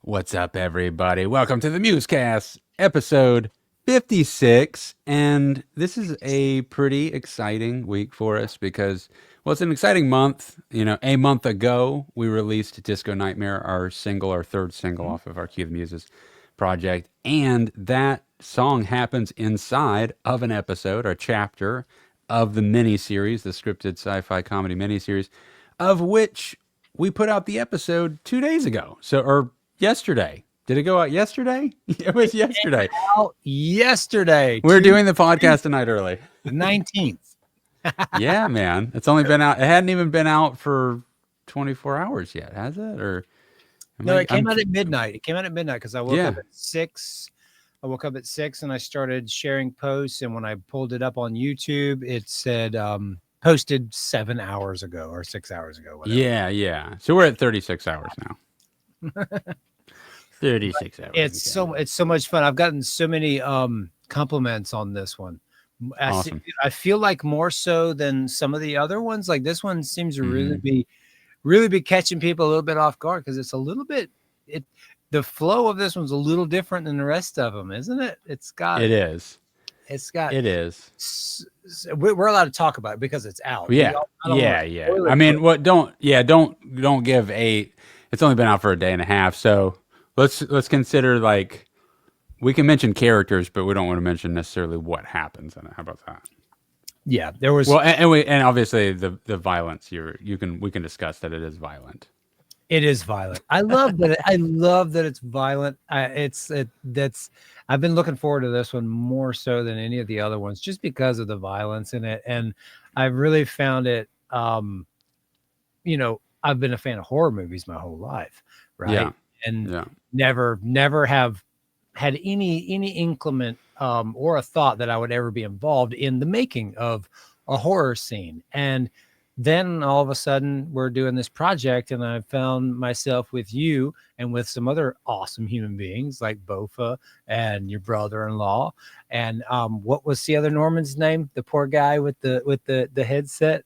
What's up, everybody? Welcome to the MuseCast, episode 56. And this is a pretty exciting week for us because, well, it's an exciting month. You know, a month ago, we released Disco Nightmare, our third single off of our Cue the Muses project. And that song happens inside of an episode, a chapter of the miniseries, the scripted sci-fi comedy miniseries, of which we put out the episode 2 days ago. Or yesterday. Did it go out yesterday? It was yesterday. Out yesterday. We're doing the podcast tonight early. The 19th. Yeah, man. It's only been out. It hadn't even been out for 24 hours yet, has it? Or no, it came out at midnight. It came out at midnight because I woke Yeah. up at 6. I woke up at 6 and I started sharing posts. And when I pulled it up on YouTube, it said posted 7 hours ago or 6 hours ago. Whatever. Yeah. So we're at 36 hours now. 36 hours. It's so much fun. I've gotten so many compliments on this one. Awesome. I feel like more so than some of the other ones. Like this one seems to really be catching people a little bit off guard because it's a little bit the flow of this one's a little different than the rest of them, isn't it? It is. We're allowed to talk about it because it's out. Yeah. I mean, don't give it's only been out for a day and a half, so let's consider, like, we can mention characters, but we don't want to mention necessarily what happens in it. How about that? Yeah, there was. Well, and obviously the violence. We can discuss that it is violent. It is violent. I love that. I love that it's violent. I've been looking forward to this one more so than any of the other ones, just because of the violence in it, and I've really found it. You know, I've been a fan of horror movies my whole life, right? Yeah. And never have had any inclement or a thought that I would ever be involved in the making of a horror scene. And then all of a sudden we're doing this project and I found myself with you and with some other awesome human beings like Bofa and your brother-in-law. And what was the other Norman's name? The poor guy with the headset.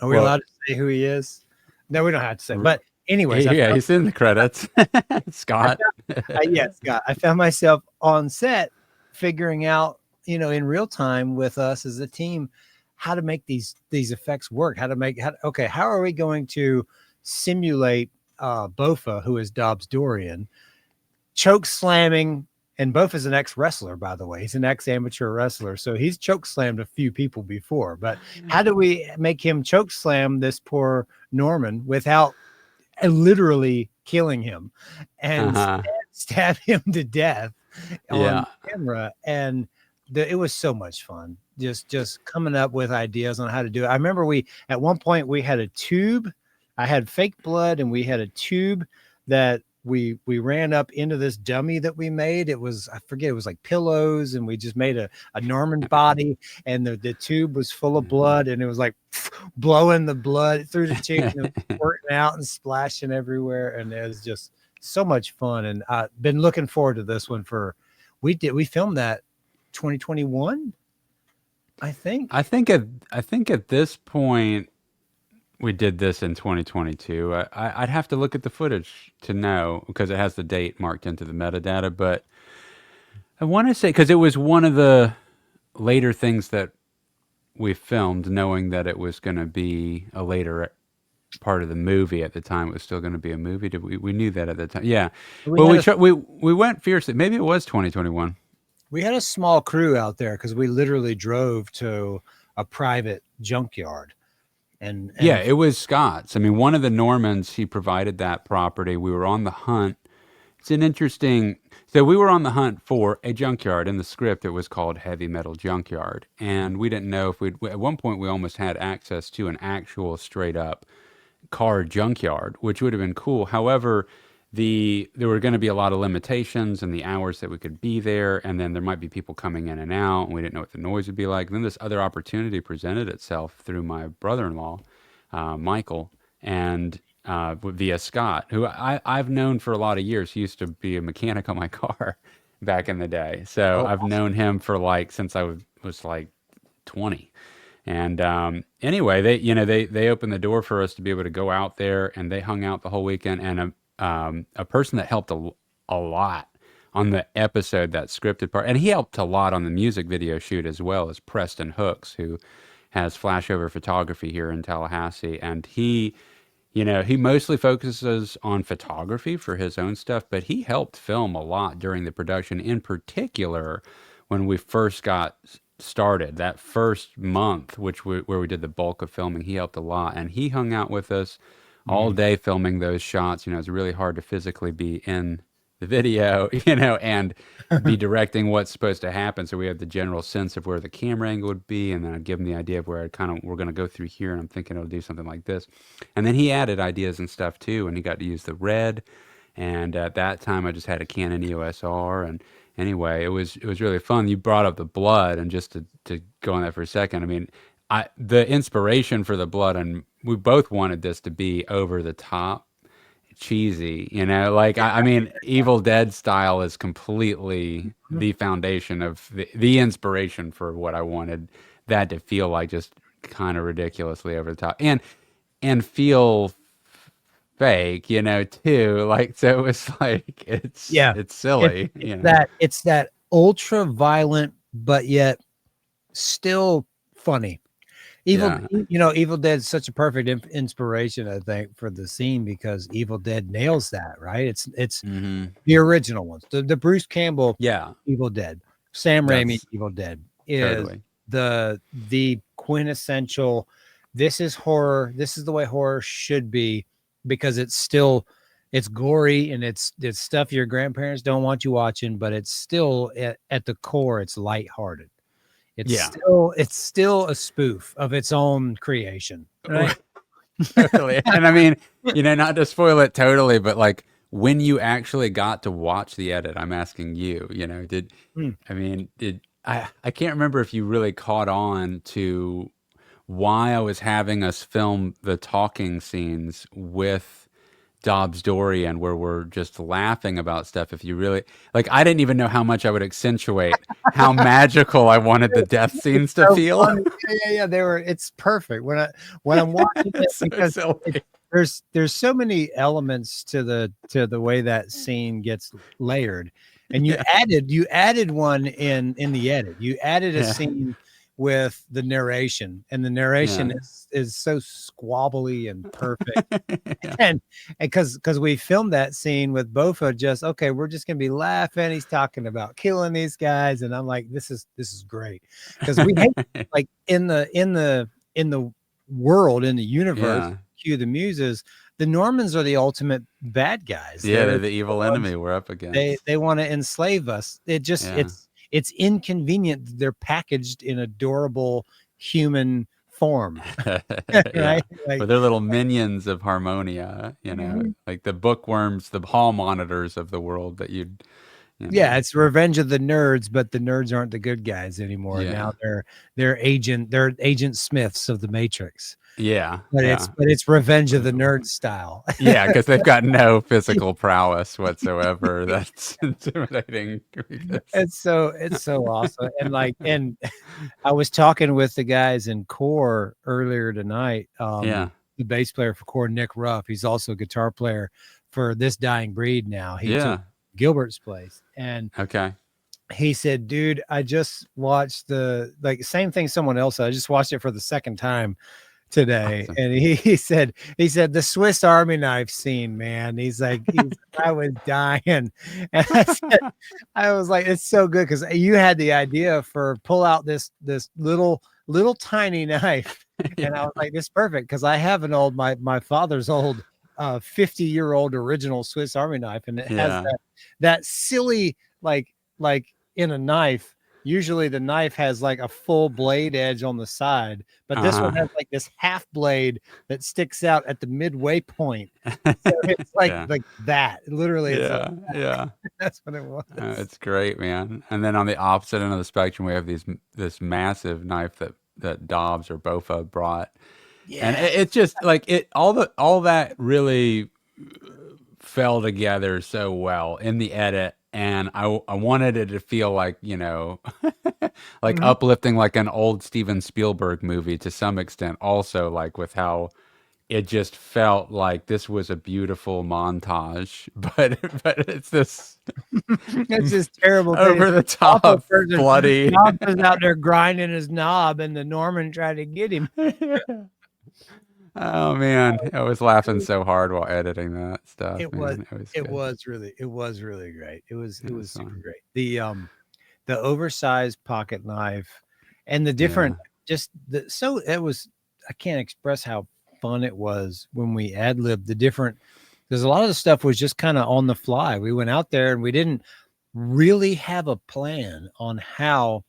Are we allowed to say who he is? No, we don't have to say, but anyways, he's in the credits. Scott. Scott. I found myself on set figuring out, in real time with us as a team, how to make these effects work. How are we going to simulate Bofa, who is Dobbs Dorian, choke slamming? And Bofa's an ex-wrestler, by the way. He's an ex-amateur wrestler, so he's choke slammed a few people before. But how do we make him choke slam this poor Norman without literally killing him and stab him to death on camera? And it was so much fun just coming up with ideas on how to do it. I remember at one point we had a tube. I had fake blood and we had a tube that we ran up into this dummy that we made. It was like pillows, and we just made a Norman body, and the tube was full of blood, and it was like blowing the blood through the tube and squirting out and splashing everywhere. And it was just so much fun. And I've been looking forward to this one we filmed that 2021. I think at this point we did this in 2022. I'd have to look at the footage to know because it has the date marked into the metadata, but I want to say, because it was one of the later things that we filmed, knowing that it was going to be a later part of the movie. At the time, it was still going to be a movie. We knew that at the time. Yeah. We went fiercely. Maybe it was 2021. We had a small crew out there because we literally drove to a private junkyard. And yeah, it was Scott's. I mean, one of the Normans, he provided that property. We were on the hunt. It's an interesting. So we were on the hunt for a junkyard. In the script, it was called Heavy Metal Junkyard, and we didn't know if at one point we almost had access to an actual straight up car junkyard, which would have been cool. However, there were going to be a lot of limitations in the hours that we could be there, and then there might be people coming in and out, and we didn't know what the noise would be like. And then this other opportunity presented itself through my brother-in-law, Michael, and via Scott, who I've known for a lot of years. He used to be a mechanic on my car back in the day. So I've known him for since I was like 20. And anyway, they opened the door for us to be able to go out there, and they hung out the whole weekend. And a person that helped a lot on the episode, that scripted part, and he helped a lot on the music video shoot as well, as Preston Hooks, who has flashover photography here in Tallahassee, and he mostly focuses on photography for his own stuff, but he helped film a lot during the production. In particular, when we first got started, that first month, where we did the bulk of filming, he helped a lot, and he hung out with us all day filming those shots. It's really hard to physically be in the video, and be directing what's supposed to happen. So we had the general sense of where the camera angle would be, and then I'd give him the idea of where we're going to go through here, and I'm thinking it'll do something like this. And then he added ideas and stuff too, and he got to use the red. And at that time, I just had a Canon EOS R, and anyway, it was really fun. You brought up the blood, and just to go on that for a second, I mean, the inspiration for the blood, and we both wanted this to be over the top cheesy, like I mean, Evil Dead style is completely the foundation of the inspiration for what I wanted that to feel like, just kind of ridiculously over the top, and feel fake, too. Like, so it was like, it's silly, it's that ultra violent, but yet still funny. Evil Dead's such a perfect inspiration, I think, for the scene, because Evil Dead nails that, right? It's the original ones, the Bruce Campbell, Evil Dead, Sam Raimi Evil Dead is totally the quintessential. This is horror. This is the way horror should be, because it's gory, and it's stuff your grandparents don't want you watching, but it's still at the core, it's lighthearted. It's still a spoof of its own creation, right? Totally. And I mean, not to spoil it totally, but like, when you actually got to watch the edit, I'm asking you, I can't remember if you really caught on to why I was having us film the talking scenes with Dobbs Dorian, where we're just laughing about stuff. If you really like, I didn't even know how much I would accentuate how magical I wanted the death scenes to feel. Funny. Yeah. It's perfect when I'm watching it, because there's so many elements to the way that scene gets layered, and you added one in the edit. You added a scene with the narration, and the narration is so squabbly and perfect. and because we filmed that scene with Bofa, we're just gonna be laughing. He's talking about killing these guys, and I'm like, this is great, because we hate like in the world, in the universe, cue the Muses, the Normans are the ultimate bad guys. They're the evil enemy we're up against. They want to enslave us. It's inconvenient that they're packaged in adorable human form, right? Like, or they're little minions of Harmonia, like the bookworms, the hall monitors of the world that it's Revenge of the Nerds, but the nerds aren't the good guys anymore. Now they're Agent Smiths of the Matrix. But it's Revenge of the Nerds style. Because they've got no physical prowess whatsoever. That's intimidating. It's so awesome. And I was talking with the guys in Core earlier tonight. The bass player for Core, Nick Ruff, he's also a guitar player for This Dying Breed now. He took Gilbert's place, and he said, dude, I just watched same thing someone else said. I just watched it for the second time today. Awesome. And he said the Swiss Army knife scene, man. He's like, I was dying. And I was like, it's so good, because you had the idea for pull out this little tiny knife. And I was like, this is perfect, because I have my father's old 50-year-old original Swiss Army knife, and it has that silly like in a knife. Usually the knife has like a full blade edge on the side, but this one has like this half blade that sticks out at the midway point. So it's like that. Literally, that's what it was. It's great, man. And then on the opposite end of the spectrum, we have this massive knife that Dobbs or Bofa brought. And it's just like all that really fell together so well in the edit. And I wanted it to feel like, like uplifting, like an old Steven Spielberg movie to some extent, also, like with how it just felt like this was a beautiful montage, but it's this It's this terrible thing. over the Awful top, person. bloody. Knob was out there grinding his knob, and the Norman tried to get him. Oh man, I was laughing so hard while editing that stuff. It was Man, it was it good. was really great. It was was super fun. great. The oversized pocket knife and the different it was, I can't express how fun it was when we ad-libbed the different, because a lot of the stuff was just kind of on the fly. We went out there and we didn't really have a plan on how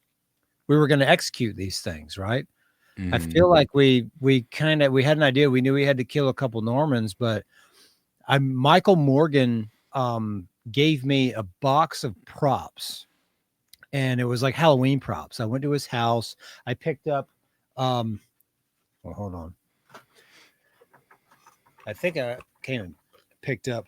we were going to execute these things, right? I feel like we had an idea. We knew we had to kill a couple Normans, but Michael Morgan gave me a box of props, and it was like Halloween props. I went to his house. I picked up well, hold on. I think I came and picked up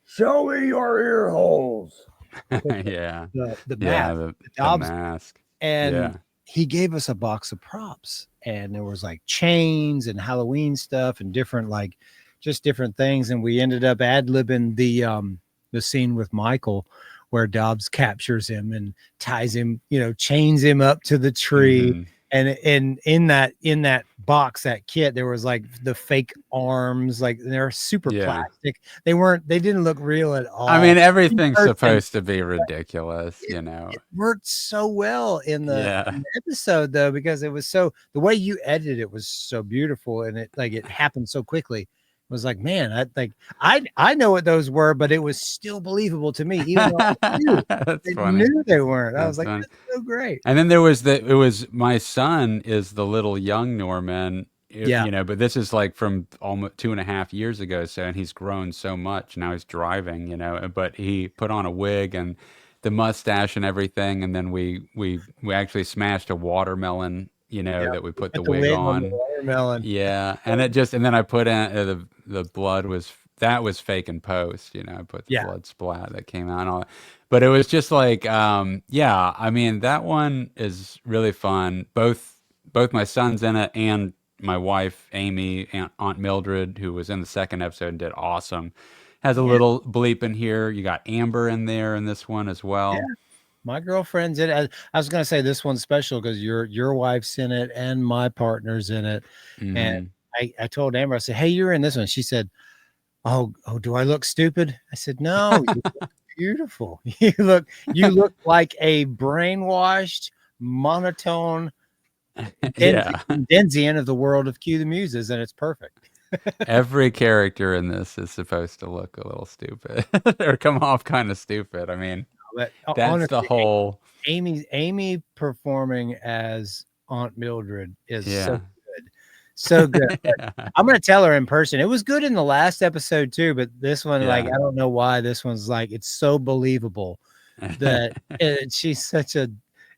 "Show me your ear holes." Yeah. The Yeah, mask, the mask. and Yeah. he gave us a box of props, and there was like chains and Halloween stuff and different, like, just different things. And we ended up ad-libbing the scene with Michael where Dobbs captures him and ties him, chains him up to the tree. Mhm. And in that box, that kit, there was like the fake arms, like they're super plastic. They didn't look real at all. I mean, everything's supposed to be ridiculous, It worked so well in the episode, though, because it was the way you edited it was so beautiful, and it happened so quickly. It was like, man, I know what those were, but it was still believable to me, even though I knew they weren't. I was like, that's so great. And then there was my son is the little young Norman, but this is like from almost 2.5 years ago. So, and he's grown so much now. He's driving, but he put on a wig and the mustache and everything, and then we actually smashed a watermelon, that we put the wig on. The watermelon. Yeah, and then I put in the blood was fake in post. I put the blood splat that came out and all that. But it was just like, I mean, that one is really fun. Both my son's in it and my wife, Amy, and Aunt Mildred, who was in the second episode and did awesome. Has a little bleep in here. You got Amber in there in this one as well. Yeah. My girlfriend's in it. I was going to say this one's special because your wife's in it and my partner's in it. Mm-hmm. And I told Amber, I said, hey, you're in this one. She said, oh, do I look stupid? I said, no, you look beautiful. You look like a brainwashed, monotone Denzian of the world of Cue the Muses, and it's perfect. Every character in this is supposed to look a little stupid or come off kind of stupid. I mean, that's honestly, the whole Amy performing as Aunt Mildred is so good. I'm gonna tell her in person. It was good in the last episode too, but this one, like, I don't know why this one's like, it's so believable that she's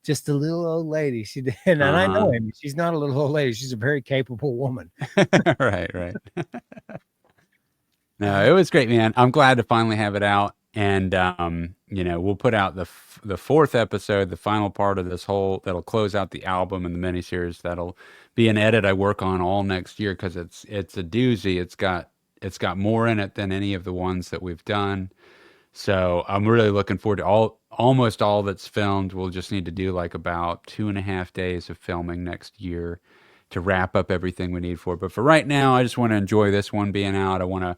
just a little old lady. And I know Amy. She's not a little old lady. She's a very capable woman. Right. No, it was great, man. I'm glad to finally have it out. And, we'll put out the fourth episode, the final part of this that'll close out the album and the miniseries. That'll be an edit I work on all next year because it's a doozy. It's got more in it than any of the ones that we've done. So I'm really looking forward to almost all that's filmed. We'll just need to do like about 2.5 days of filming next year to wrap up everything we need for it. But for right now, I just want to enjoy this one being out. I want to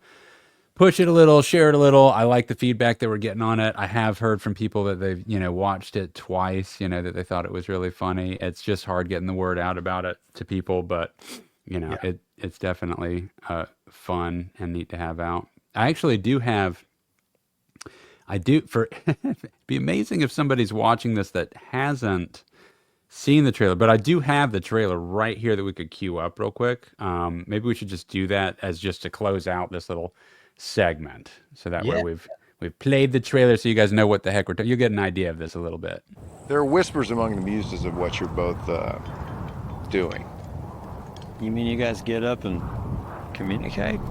push it a little, share it a little. I like the feedback that we're getting on it. I have heard from people that they've, watched it twice, that they thought it was really funny. It's just hard getting the word out about it to people, but it's definitely fun and neat to have out. It'd be amazing if somebody's watching this that hasn't seen the trailer, but I do have the trailer right here that we could queue up real quick. Maybe we should just do that as just to close out this little segment, so that way we've played the trailer, so you guys know what the heck you'll get an idea of this a little bit. There are whispers among the Muses of what you're both doing. You mean you guys get up and communicate?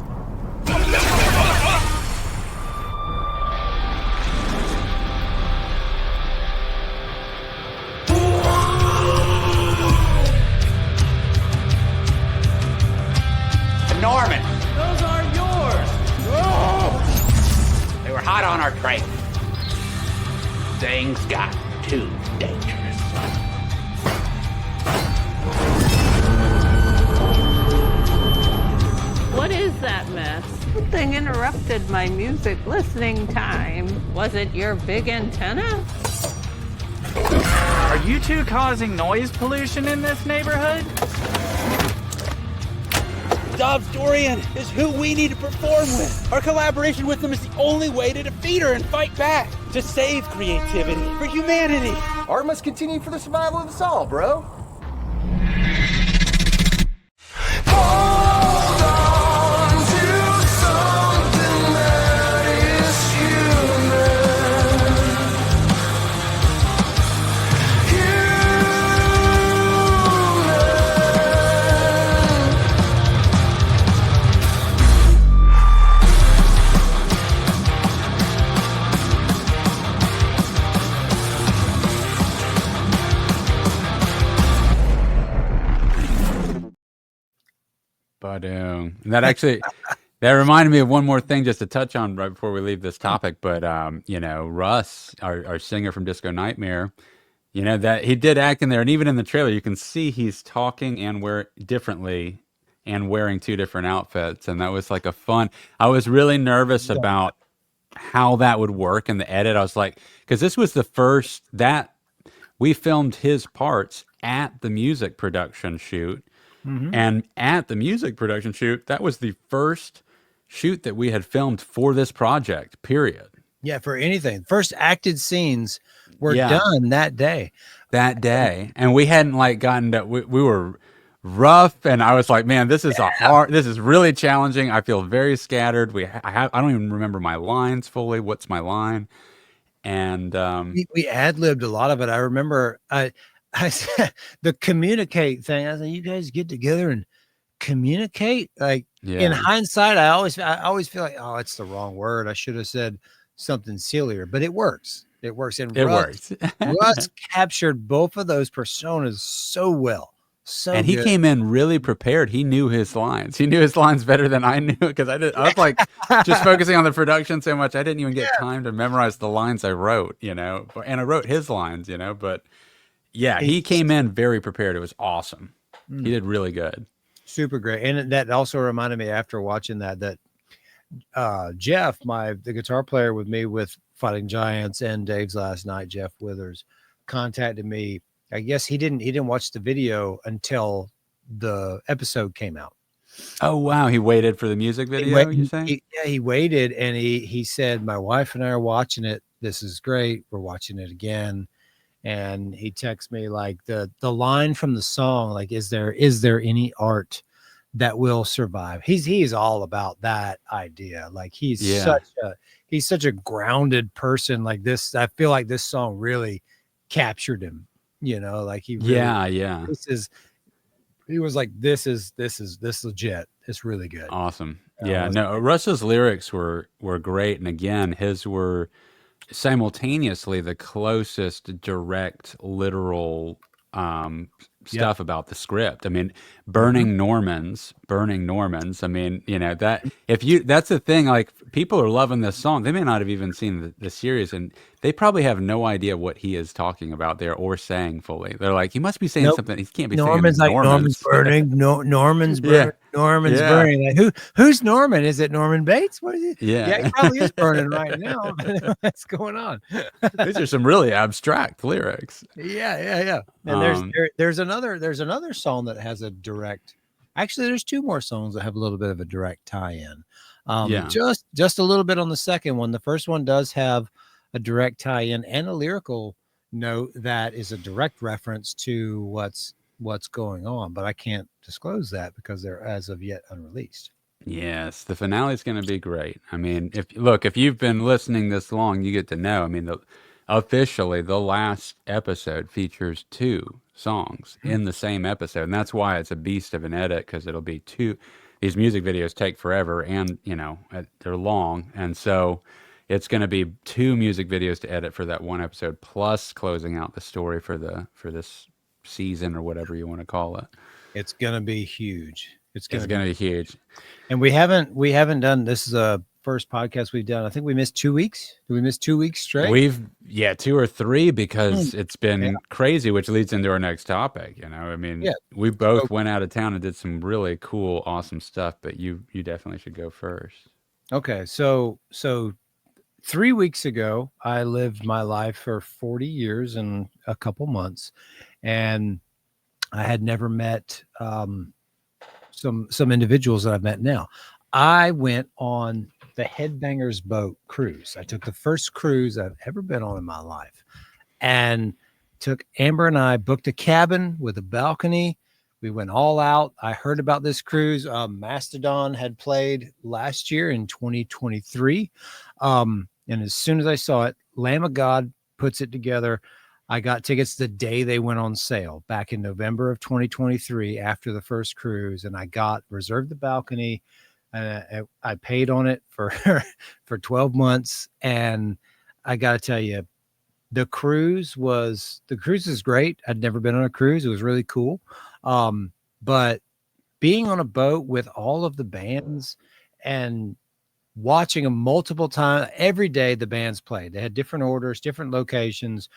hot on our trail. Things got too dangerous. What is that mess? Something interrupted my music listening time. Was it your big antenna? Are you two causing noise pollution in this neighborhood? Dobbs Dorian is who we need to perform with. Our collaboration with them is the only way to defeat her and fight back. To save creativity for humanity. Art must continue for the survival of us all, bro. But that actually that reminded me of one more thing just to touch on right before we leave this topic. But Russ, our singer from Disco Nightmare, that he did act in there, and even in the trailer, you can see he's talking and differently and wearing two different outfits, and that was like a fun. I was really nervous about how that would work in the edit. I was like, because this was the first that we filmed his parts at the music production shoot. Mm-hmm. And at the music production shoot, that was the first shoot that we had filmed for this project, period. Yeah, for anything. First acted scenes were done that day. And we hadn't gotten to, we were rough, and I was like, man, this is this is really challenging. I feel very scattered. I don't even remember my lines fully. What's my line? And we ad-libbed a lot of it. I remember I said the communicate thing. I said, you guys get together and communicate. In hindsight, I always feel like, oh, it's the wrong word. I should have said something sillier, but it works. It works. And works. Russ captured both of those personas so well. And he came in really prepared. He knew his lines. He knew his lines better than I knew, because I was like just focusing on the production so much. I didn't even get time to memorize the lines I wrote, and I wrote his lines, but yeah, he came in very prepared. It was awesome. He did really good. Super great. And that also reminded me after watching that Jeff, the guitar player with me with Fighting Giants and Dave's Last Night, Jeff Withers, contacted me. I guess he didn't watch the video until the episode came out. Oh, wow. He waited for the music video, you're saying? He waited, and he said, my wife and I are watching it. This is great. We're watching it again. And he texts me the line from the song, is there any that will survive? He's all about that idea. He's such a grounded person. This, I feel like this song really captured him. He really, he was like, this is legit. It's really good. Awesome. Russ's lyrics were great, and again, his were simultaneously the closest direct literal stuff about the script. I mean, burning Normans. I mean, that's the thing, people are loving this song. They may not have even seen the series, and they probably have no idea what he is talking about there or saying fully. They're like, he must be saying something. He can't be saying Normans. Norman's burning. Norman's burning. Norman's burning. Who's Norman? Is it Norman Bates? What is it? Yeah, he probably is burning right now. What's going on? These are some really abstract lyrics. Yeah. And there's another song that has a direct. Actually, there's two more songs that have a little bit of a direct tie-in. Just a little bit on the second one. The first one does have a direct tie-in and a lyrical note that is a direct reference to what's going on, but I can't disclose that because they're as of yet unreleased. Yes, the finale is going to be great. I mean, if you've been listening this long, you get to know. I mean, officially, the last episode features two songs in the same episode, and that's why it's a beast of an edit, because it'll be two. These music videos take forever, and they're long, and so it's going to be two music videos to edit for that one episode, plus closing out the story for this season or whatever you want to call it. It's going to be huge. It's going to be huge. And we haven't done, this is first podcast we've done. I think we missed 2 weeks. Did we miss 2 weeks straight? We've 2 or 3 because it's been crazy, which leads into our next topic. I mean, we both went out of town and did some really cool, awesome stuff. But you definitely should go first. Okay, so 3 weeks ago, I lived my life for 40 years and a couple months, and I had never met some individuals that I've met now. I went on the Headbangers boat cruise. I took the first cruise I've ever been on in my life, and took Amber and I booked a cabin with a balcony. We went all out. I heard about this cruise. Mastodon had played last year in 2023. And as soon as I saw it, Lamb of God puts it together. I got tickets the day they went on sale back in November of 2023 after the first cruise. And I reserved the balcony. I paid on it for 12 months. And I got to tell you, the cruise is great. I'd never been on a cruise. It was really cool. But being on a boat with all of the bands and watching them multiple times, every day the bands played. They had different orders, different locations.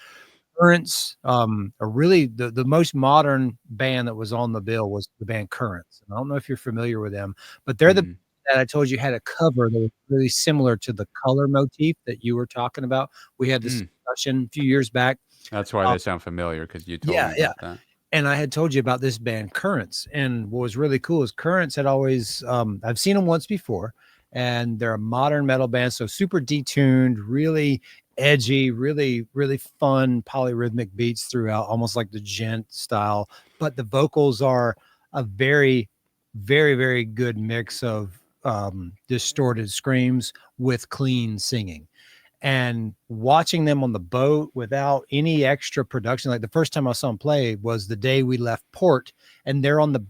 Currents, are really the most modern band that was on the bill was the band Currents. And I don't know if you're familiar with them, but they're the that I told you had a cover that was really similar to the color motif that you were talking about. We had this discussion a few years back. That's why they sound familiar, because you told me about that. And I had told you about this band Currents. And what was really cool is Currents had always, I've seen them once before, and they're a modern metal band. So super detuned, really edgy, really, really fun polyrhythmic beats throughout, almost like the gent style. But the vocals are a very, very, very good mix of distorted screams with clean singing. And watching them on the boat without any extra production, like the first time I saw them play was the day we left port, and they're on the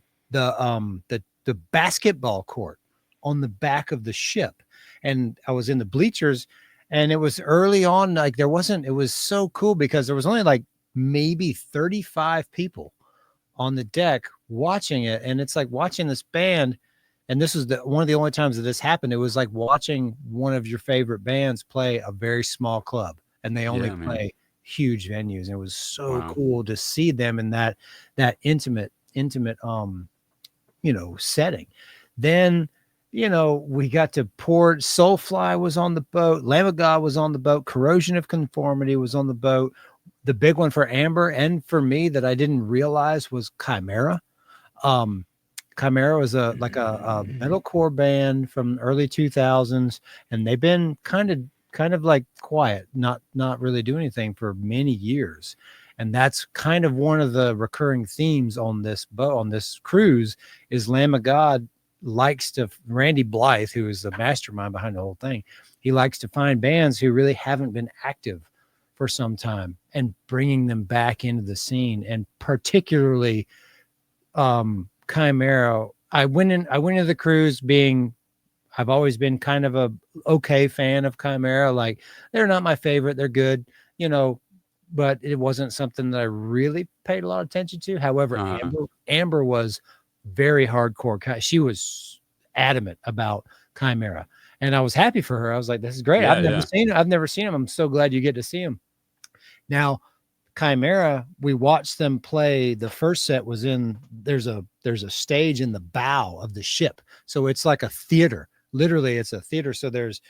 basketball court on the back of the ship. And I was in the bleachers, and it was early on, like it was so cool because there was only like maybe 35 people on the deck watching it. And it's like watching this band. And this was one of the only times that this happened. It was like watching one of your favorite bands play a very small club, and they only play huge venues. And it was so cool to see them in that intimate, setting. Then, we got to port. Soulfly was on the boat. Lamb of God was on the boat. Corrosion of Conformity was on the boat. The big one for Amber and for me that I didn't realize was Kamira. Kamira was a metalcore band from early 2000s, and they've been kind of like quiet, not really doing anything for many years. And that's kind of one of the recurring themes on this cruise is Lamb of God Randy Blythe, who is the mastermind behind the whole thing. He likes to find bands who really haven't been active for some time and bringing them back into the scene, and particularly, Kamira. I went into the cruise I've always been kind of a okay fan of Kamira. Like, they're not my favorite. They're good, but it wasn't something that I really paid a lot of attention to. However, Amber was very hardcore. She was adamant about Kamira, and I was happy for her. I was like, this is great. I've never seen him. I'm so glad you get to see him. Now, Kamira, we watched them play. The first set was there's a stage in the bow of the ship. So it's like a theater. Literally, it's a theater. So there's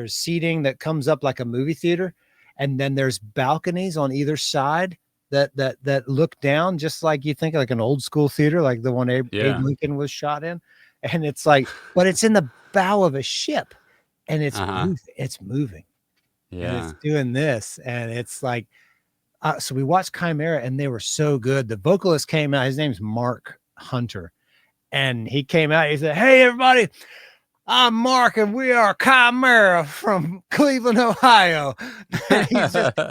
seating that comes up like a movie theater. And then there's balconies on either side that look down, just like you think like an old school theater, like the one Abe Lincoln was shot in. And it's like, but it's in the bow of a ship, and it's moving. Yeah. And it's doing this. And it's like, so we watched Kamira, and they were so good. The vocalist came out. His name's Mark Hunter. And he came out. He said, "Hey, everybody, I'm Mark, and we are Kamira from Cleveland, Ohio."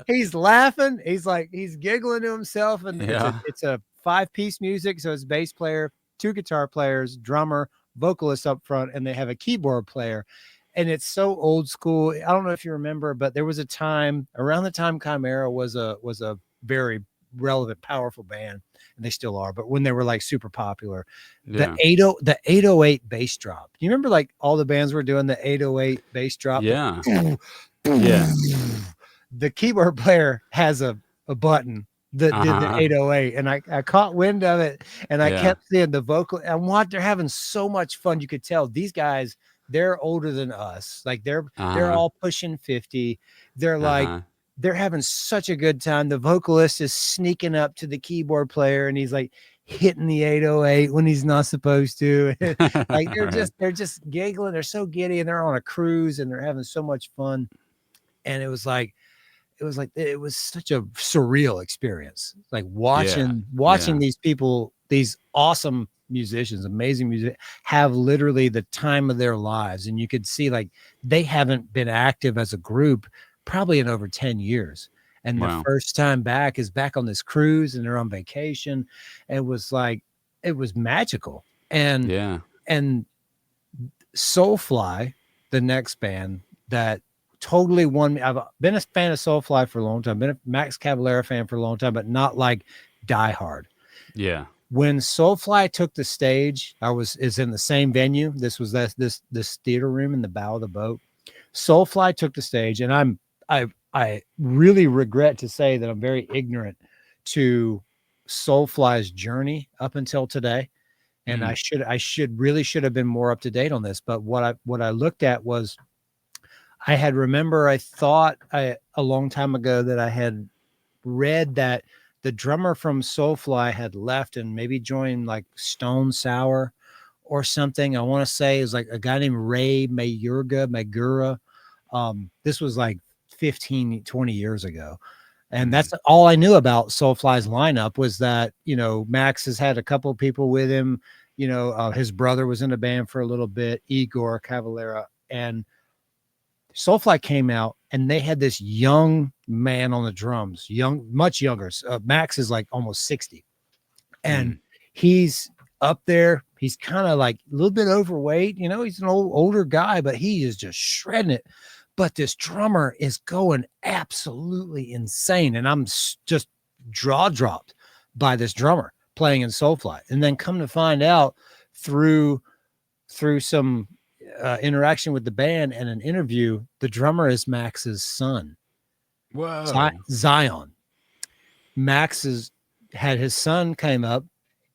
He's laughing. He's giggling to himself. And it's a 5-piece music. So it's bass player, 2 guitar players, drummer, vocalist up front, and they have a keyboard player. And it's so old school. I don't know if you remember, but there was a time around the time Kamira was a very relevant, powerful band, and they still are. But when they were like super popular, Yeah. the 808 bass drop. You remember like all the bands were doing the 808 bass drop? Yeah. Yeah. The keyboard player has a button that did the Uh-huh. 808, and I caught wind of it, and I Yeah. kept seeing the vocal, and they're having so much fun. You could tell these guys, they're older than us. Like they're all pushing 50. They're like, they're having such a good time. The vocalist is sneaking up to the keyboard player, and he's like hitting the 808 when he's not supposed to. Like they're just giggling. They're so giddy, and they're on a cruise, and they're having so much fun. And it was such a surreal experience. Like watching these people, these awesome musicians, amazing music, have literally the time of their lives. And you could see like they haven't been active as a group probably in over 10 years. And the first time back is back on this cruise, and they're on vacation. It was magical. And Soulfly, the next band that totally won me. I've been a fan of Soulfly for a long time, been a Max Cavalera fan for a long time, but not like die hard. Yeah. When Soulfly took the stage, is in the same venue. This was this theater room in the bow of the boat. Soulfly took the stage, and I really regret to say that I'm very ignorant to Soulfly's journey up until today. And I should have been more up to date on this. But what I looked at was, I thought a long time ago that I had read that the drummer from Soulfly had left and maybe joined like Stone Sour or something. I want to say it was like a guy named Ray Magura. This was like 15, 20 years ago. And that's all I knew about Soulfly's lineup, was that, Max has had a couple of people with him. His brother was in the band for a little bit, Igor Cavalera, and Soulfly came out, and they had this young man on the drums, much younger. Max is like almost 60, and he's up there. He's kind of like a little bit overweight. He's an older guy, but he is just shredding it. But this drummer is going absolutely insane, and I'm just jaw dropped by this drummer playing in Soulfly. And then come to find out through some interaction with the band and an interview, the drummer is Max's son. Whoa. Zion. Max had his son came up,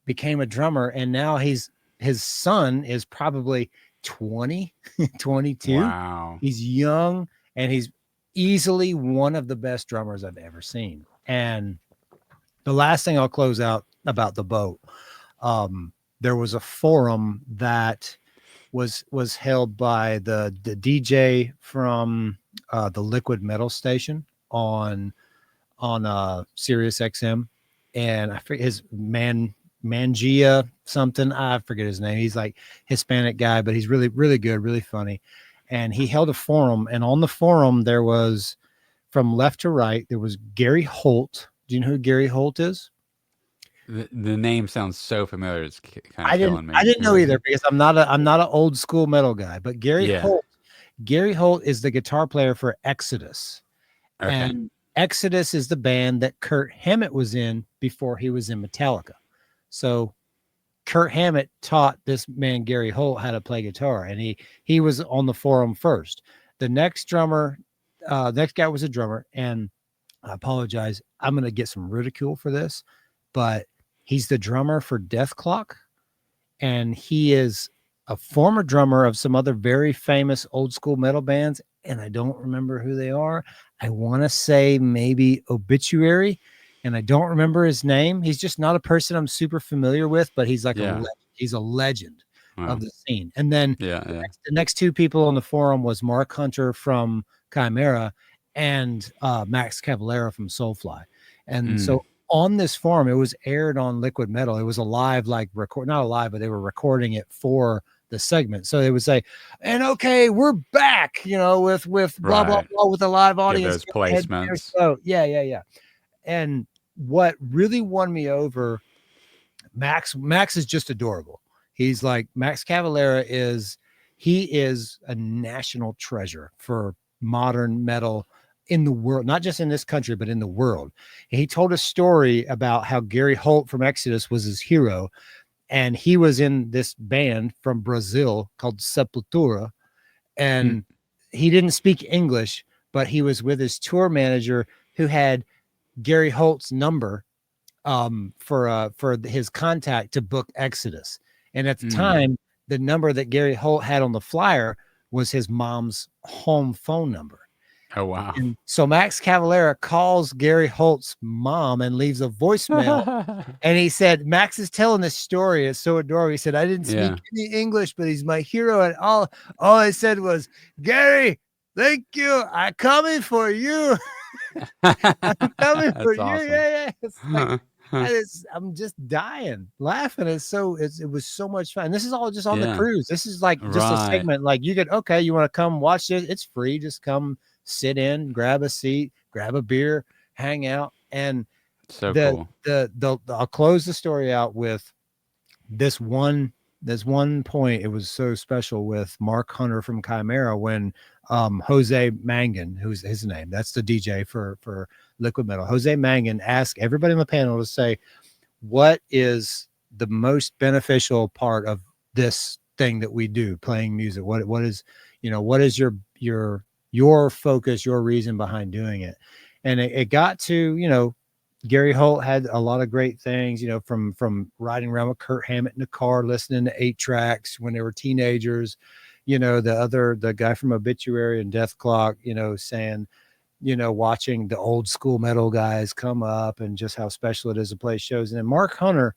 became a drummer, and now his son is probably 20, 22. Wow. He's young, and he's easily one of the best drummers I've ever seen. And the last thing I'll close out about the boat, there was a forum that was held by the DJ from the Liquid Metal station on Sirius XM, and I forget his Mangia something. I forget his name. He's like Hispanic guy, but he's really, really good, really funny. And he held a forum, and on the forum there was, from left to right, there was Gary Holt. Do you know who Gary Holt is? The name sounds so familiar. It's kind of killing me. I didn't know either, because I'm not an old school metal guy. But Gary Holt is the guitar player for Exodus, and Exodus is the band that Kurt Hammett was in before he was in Metallica. So Kurt Hammett taught this man Gary Holt how to play guitar, and he was on the forum first. The next guy was a drummer, and I apologize, I'm going to get some ridicule for this, but he's the drummer for Death Clock, and he is a former drummer of some other very famous old school metal bands, and I don't remember who they are. I want to say maybe Obituary, and I don't remember his name. He's just not a person I'm super familiar with, but he's like he's a legend of the scene. And then the next two people on the forum was Mark Hunter from Kamira and Max Cavalera from Soulfly. And so on this forum, it was aired on Liquid Metal. It was a live, like not a live, but they were recording it for the segment. So they would say, and okay, we're back, with blah, blah, blah, with a live audience. Give those placements. So yeah. And what really won me over, Max is just adorable. He's like, Max Cavalera is a national treasure for modern metal in the world, not just in this country, but in the world. He told a story about how Gary Holt from Exodus was his hero. And he was in this band from Brazil called Sepultura. And he didn't speak English, but he was with his tour manager who had Gary Holt's number for his contact to book Exodus. And at the time, the number that Gary Holt had on the flyer was his mom's home phone number. Oh, wow. And so Max Cavalera calls Gary Holt's mom and leaves a voicemail. And he said, Max is telling this story. It's so adorable. He said, I didn't speak any English, but he's my hero. And all I said was, Gary, thank you. I'm coming for you. I'm coming for you. Awesome. Yeah. It's like, I'm just dying laughing. It was so much fun. This is all just on the cruise. This is like just a segment. Like you could, okay, you want to come watch this? It's free. Just come sit in, grab a seat, grab a beer, hang out. And so cool. I'll close the story out with this one point. It was so special with Mark Hunter from Kamira when Jose Mangan, who's his name, that's the DJ for Liquid Metal, Jose Mangan asked everybody on the panel to say, what is the most beneficial part of this thing that we do, playing music? What is your focus, your reason behind doing it? And it got to, Gary Holt had a lot of great things, from riding around with Kurt Hammett in the car, listening to 8 tracks when they were teenagers, the guy from Obituary and Death Clock, saying, watching the old school metal guys come up and just how special it is to play shows. And then Mark Hunter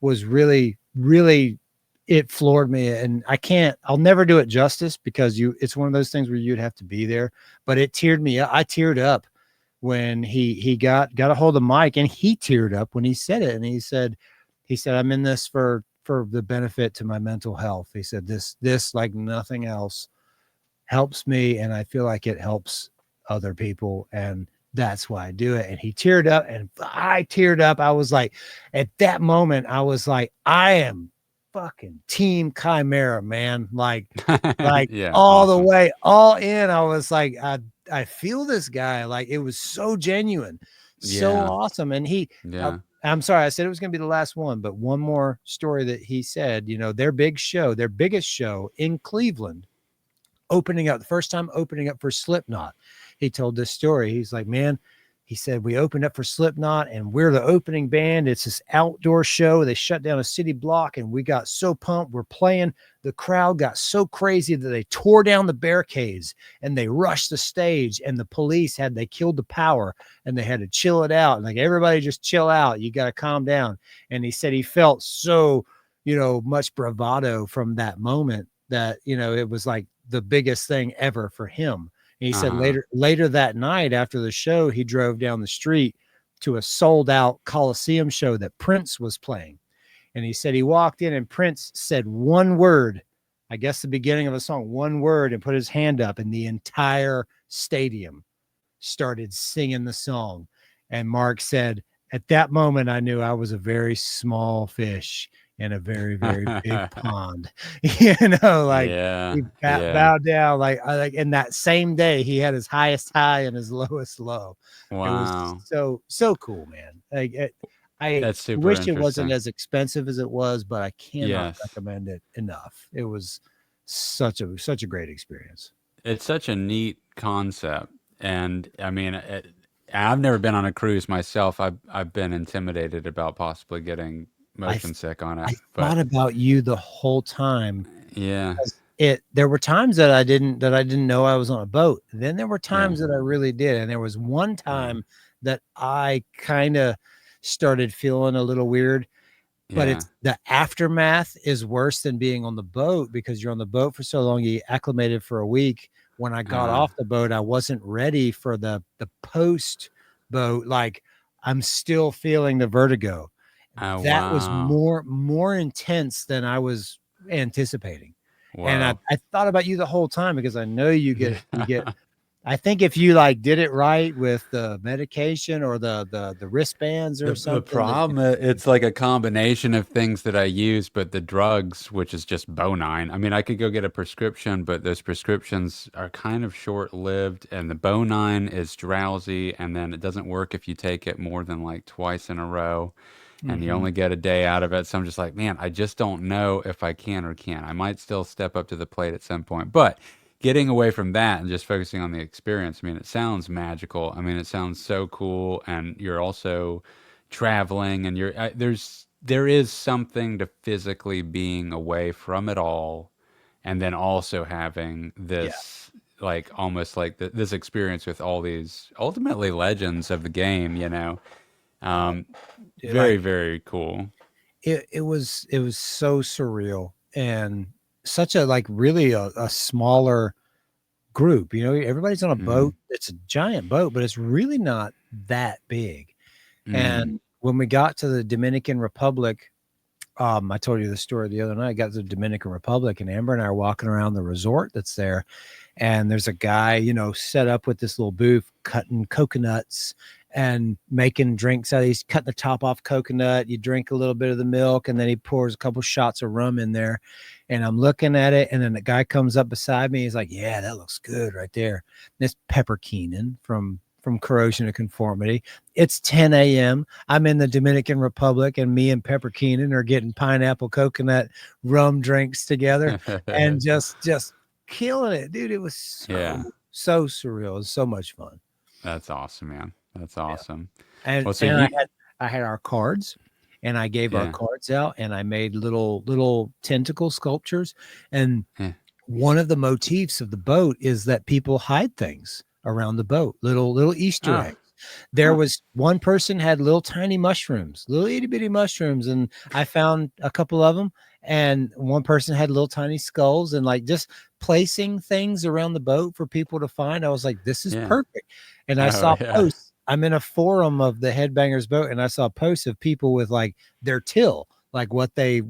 was really, really, it floored me. And I'll never do it justice because it's one of those things where you'd have to be there, but it teared me up. I teared up when he got a hold of Mike, and he teared up when he said it. And he said, I'm in this for the benefit to my mental health. He said, this like nothing else helps me. And I feel like it helps other people. And that's why I do it. And he teared up and I teared up. I was like, at that moment, I was like, I am fucking Team Chimera, man. Like all the way, all in. I was like, I feel this guy. Like it was so genuine, so awesome. And I'm sorry, I said it was going to be the last one, but one more story that he said, their biggest show in Cleveland, the first time opening up for Slipknot. He told this story. He's like, man, he said, we opened up for Slipknot and we're the opening band. It's this outdoor show. They shut down a city block and we got so pumped. We're playing. The crowd got so crazy that they tore down the barricades and they rushed the stage, and the police they killed the power and they had to chill it out. And like, everybody just chill out. You got to calm down. And he said he felt so, much bravado from that moment that, it was like the biggest thing ever for him. And he said later that night after the show, he drove down the street to a sold out Coliseum show that Prince was playing. And he said he walked in and Prince said one word, I guess the beginning of a song, one word, and put his hand up, and the entire stadium started singing the song. And Mark said, at that moment, I knew I was a very small fish in a very, very big pond, he bowed down. And that same day he had his highest high and his lowest low. Wow. It was so cool, man. That's super wish it wasn't as expensive as it was, but I cannot recommend it enough. It was such a great experience. It's such a neat concept. And I mean, I've never been on a cruise myself. I've been intimidated about possibly getting motion sick on it. I thought about you the whole time. Yeah. There were times that I didn't know I was on a boat. Then there were times that I really did. And there was one time that I kind of started feeling a little weird, but it's the aftermath is worse than being on the boat, because you're on the boat for so long, you acclimated for a week. When I got off the boat, I wasn't ready for the post boat. Like, I'm still feeling the vertigo. That was more intense than I was anticipating. Wow. And I thought about you the whole time, because I know you get I think if you like did it right with the medication or the wristbands or The something. problem, it's like a combination of things that I use, but the drugs, which is just Bonine. I mean, I could go get a prescription, but those prescriptions are kind of short-lived, and the Bonine is drowsy, and then it doesn't work if you take it more than like twice in a row, and you only get a day out of it. So I'm just like, man, I just don't know if I can or can't. I might still step up to the plate at some point, but getting away from that and just focusing on the experience, I mean, it sounds magical. I mean, it sounds so cool, and you're also traveling, and there is something to physically being away from it all, and then also having this like almost like this experience with all these ultimately legends of the game. Very, Like, very cool. it was so surreal and such a like really a smaller group. Everybody's on a boat. It's a giant boat, but it's really not that big. And when we got to the Dominican Republic, I told you the story the other night. I got to the Dominican Republic, and Amber and I are walking around the resort that's there, and there's a guy, set up with this little booth cutting coconuts and making drinks out of these, cutting the top off coconut. You drink a little bit of the milk, and then he pours a couple shots of rum in there. And I'm looking at it, and then the guy comes up beside me. He's like, "Yeah, that looks good right there." And it's Pepper Keenan from Corrosion and Conformity. It's 10 a.m. I'm in the Dominican Republic, and me and Pepper Keenan are getting pineapple coconut rum drinks together and just killing it, dude. It was so surreal. It was so much fun. That's awesome, man. That's awesome. And, Well, so I had our cards, and I gave our cards out, and I made little tentacle sculptures. And one of the motifs of the boat is that people hide things around the boat, little Easter eggs. There was one person had little tiny mushrooms, little itty bitty mushrooms, and I found a couple of them. And one person had little tiny skulls, and like just placing things around the boat for people to find. I was like, this is perfect. And I saw posts. I'm in a forum of the Headbangers boat, and I saw posts of people with like their till, like what they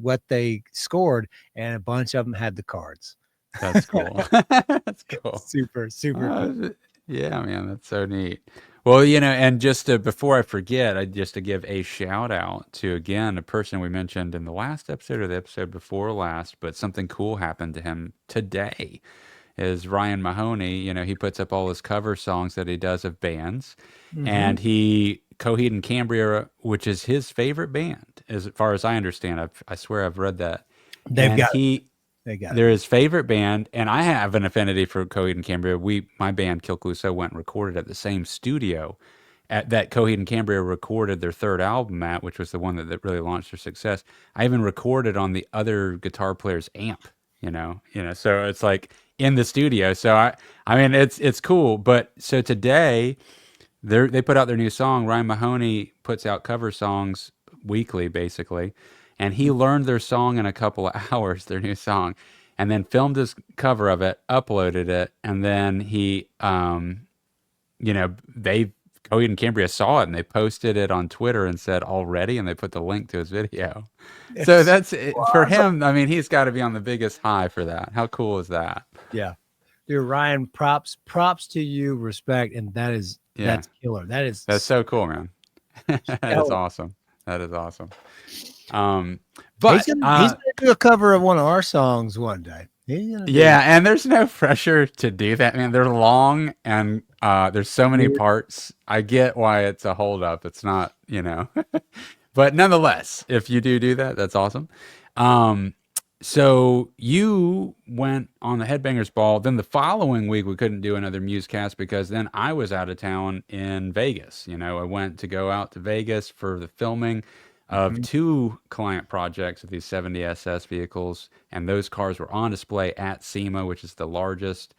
scored, and a bunch of them had the cards. That's cool. That's cool. Super cool. Yeah, man, that's so neat. Well, and just before I forget, just to give a shout out to, again, a person we mentioned in the last episode or the episode before last, but something cool happened to him today, is Ryan Mahoney. He puts up all his cover songs that he does of bands, and Coheed and Cambria, which is his favorite band, as far as I understand. I swear I've read that. They're his favorite band, and I have an affinity for Coheed and Cambria. My band Kill Clouseau went and recorded at the same studio that Coheed and Cambria recorded their third album at, which was the one that really launched their success. I even recorded on the other guitar player's amp, so it's like in the studio. So I mean, it's cool. But so today, they put out their new song. Ryan Mahoney puts out cover songs weekly, basically. And he learned their song in a couple of hours, their new song, and then filmed his cover of it, uploaded it, and then Coheed and Cambria saw it, and they posted it on Twitter and said already, and they put the link to his video. So that's for him. I mean, he's got to be on the biggest high for that. How cool is that? Yeah, dude, Ryan, props to you, respect, and that's killer. That's so cool, man. That is awesome. That is awesome. But he's gonna do a cover of one of our songs one day. And there's no pressure to do that, man. They're long, and there's so many parts. I get why it's a holdup. It's not, but nonetheless, if you do that, that's awesome. So you went on the Headbangers Ball. Then the following week, we couldn't do another MuseCast because then I was out of town in Vegas. I went to go out to Vegas for the filming of two client projects of these 70SS vehicles, and those cars were on display at Sema, which is the largest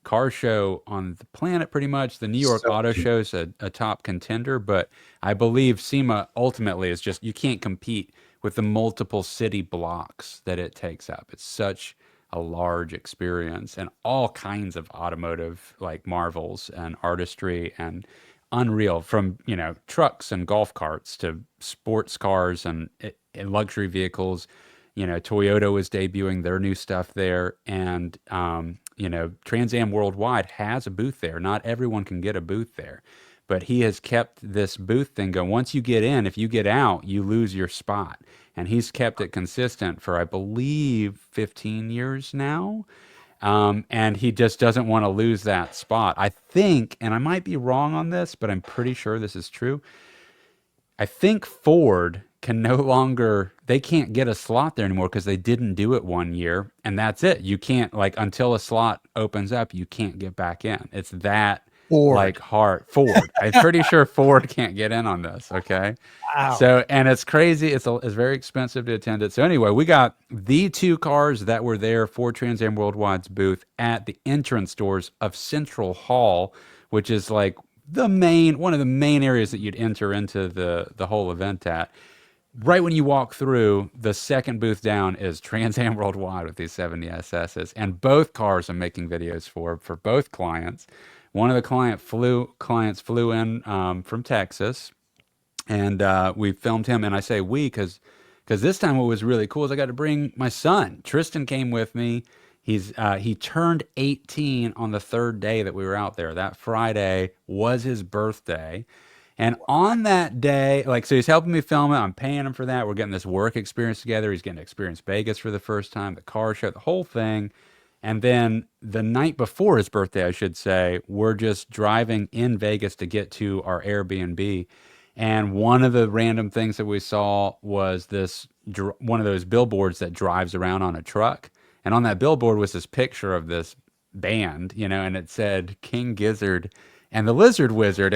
car show on the planet, pretty much. The New York Auto Show is a top contender, but I believe Sema ultimately is just, you can't compete with the multiple city blocks that it takes up. It's such a large experience, and all kinds of automotive like marvels and artistry and unreal, from trucks and golf carts to sports cars and luxury vehicles. Toyota was debuting their new stuff there, and Trans Am Worldwide has a booth there. Not everyone can get a booth there, but he has kept this booth thing going. Once you get in, if you get out, you lose your spot. And he's kept it consistent for, I believe, 15 years now. And he just doesn't want to lose that spot. I think, and I might be wrong on this, but I'm pretty sure this is true. I think Ford can no longer, they can't get a slot there anymore because they didn't do it one year. And that's it. You can't, like, until a slot opens up, you can't get back in. It's that Ford. like hard. Ford. I'm pretty sure Ford can't get in on this. Okay. Wow. So, and it's crazy. It's very expensive to attend it. So anyway, we got the 2 cars that were there for Trans Am Worldwide's booth at the entrance doors of Central Hall, which is like one of the main areas that you'd enter into the whole event at. Right when you walk through, the second booth down is Trans Am Worldwide with these 70 SSs, and both cars I'm making videos for both clients. One of the clients flew in from Texas, and we filmed him. And I say we because this time what was really cool is I got to bring my son. Tristan came with me. He turned 18 on the 3rd day that we were out there. That Friday was his birthday. And on that day, so he's helping me film it. I'm paying him for that. We're getting this work experience together. He's getting to experience Vegas for the first time, the car show, the whole thing. And then the night before his birthday, I should say, we're just driving in Vegas to get to our Airbnb. And one of the random things that we saw was one of those billboards that drives around on a truck. And on that billboard was this picture of this band, and it said King Gizzard and the Lizard Wizard.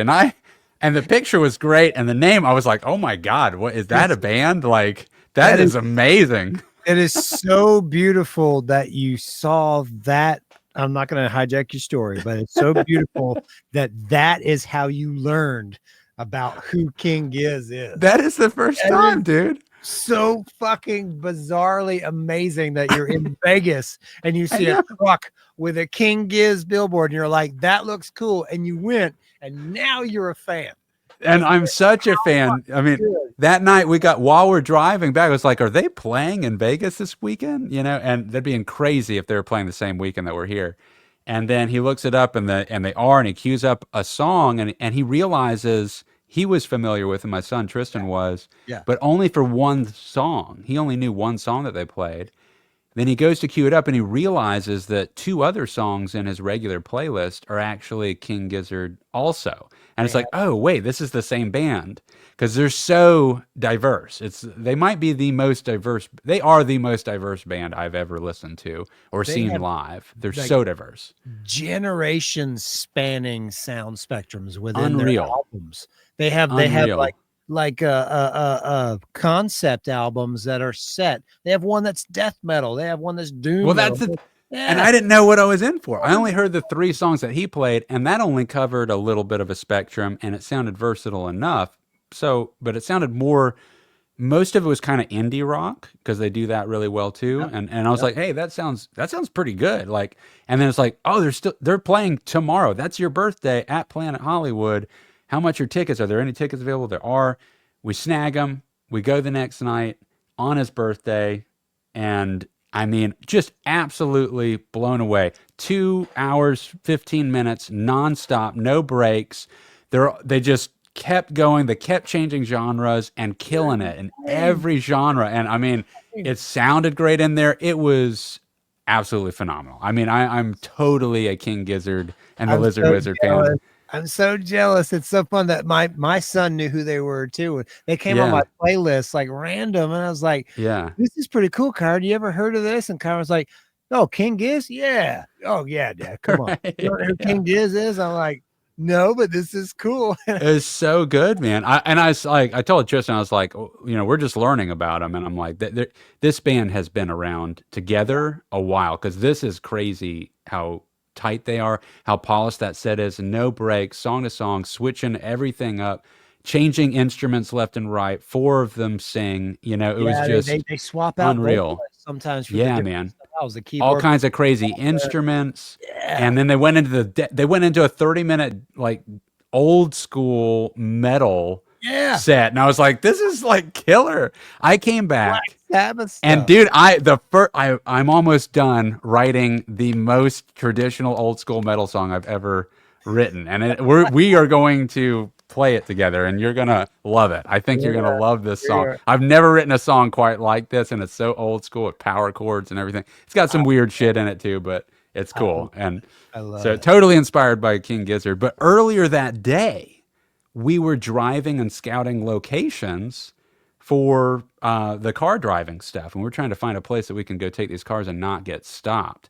And the picture was great. And the name, I was like, oh my God, what is that, a band? Like, that is amazing. It is so beautiful that you saw that. I'm not going to hijack your story, but it's so beautiful that is how you learned about who King Giz is. That is the first time, dude. So fucking bizarrely amazing that you're in Vegas and you see a truck with a King Giz billboard and you're like, that looks cool. And you went and now you're a fan. And I'm such a fan. I mean, that night while we're driving back, I was like, are they playing in Vegas this weekend? And that'd be crazy if they were playing the same weekend that we're here. And then he looks it up and they are, and he cues up a song and he realizes he was familiar with, and my son Tristan was, but only for one song. He only knew one song that they played. Then he goes to cue it up and he realizes that 2 other songs in his regular playlist are actually King Gizzard also. And it's like, oh, wait, this is the same band, because they're so diverse. They might be the most diverse. They are the most diverse band I've ever listened to or seen live. They're so diverse. Generation spanning sound spectrums within Unreal. their albums. They have like concept albums that are set. They have one that's death metal. They have one that's doom. Well, that's metal. And I didn't know what I was in for. I only heard the 3 songs that he played, and that only covered a little bit of a spectrum, and it sounded versatile enough. But it sounded more, most of it was kind of indie rock, because they do that really well too. And I was like, hey, that sounds pretty good. And then it's like, oh, they're playing tomorrow. That's your birthday at Planet Hollywood. How much are tickets? Are there any tickets available? There are. We snag them. We go the next night on his birthday, and I mean, just absolutely blown away. 2 hours, 15 minutes, nonstop, no breaks. They just kept going. They kept changing genres and killing it in every genre. And I mean, it sounded great in there. It was absolutely phenomenal. I mean, I'm totally a King Gizzard and the Lizard Wizard fan. I'm so jealous. It's so fun that my son knew who they were too. They came on my playlist like random, and I was like, this is pretty cool, Kyra. You ever heard of this?" And Kyra was like, "Oh, King Giz? Yeah. Oh yeah, Dad. Come on. You know who King Giz is?" I'm like, "No, but this is cool." It's so good, man. I told Tristan, I was like, we're just learning about them, and I'm like, this band has been around together a while, because this is crazy how tight they are, how polished that set is, no breaks, song to song, switching everything up, changing instruments left and right. 4 of them sing. It was just they swap out unreal sometimes. For man. The keyboard, all kinds of crazy instruments. And then they went into a 30-minute like old school metal Yeah. set, and I was like, this is like killer. I came back. Sabbath And stuff. dude, I'm almost done writing the most traditional old school metal song I've ever written, and we are going to play it together, and you're gonna love it. I think you're gonna love this song. Yeah. I've never written a song quite like this, and it's so old school with power chords and everything. It's got some weird shit in it too, but it's cool. And I love so it. totally inspired by King Gizzard. But earlier that day, we were driving and scouting locations for the car driving stuff. And we're trying to find a place that we can go take these cars and not get stopped.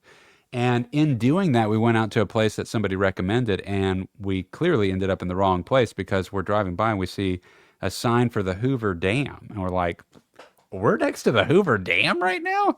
And in doing that, we went out to a place that somebody recommended, and we clearly ended up in the wrong place because we're driving by and we see a sign for the Hoover Dam. And we're like, we're next to the Hoover Dam right now?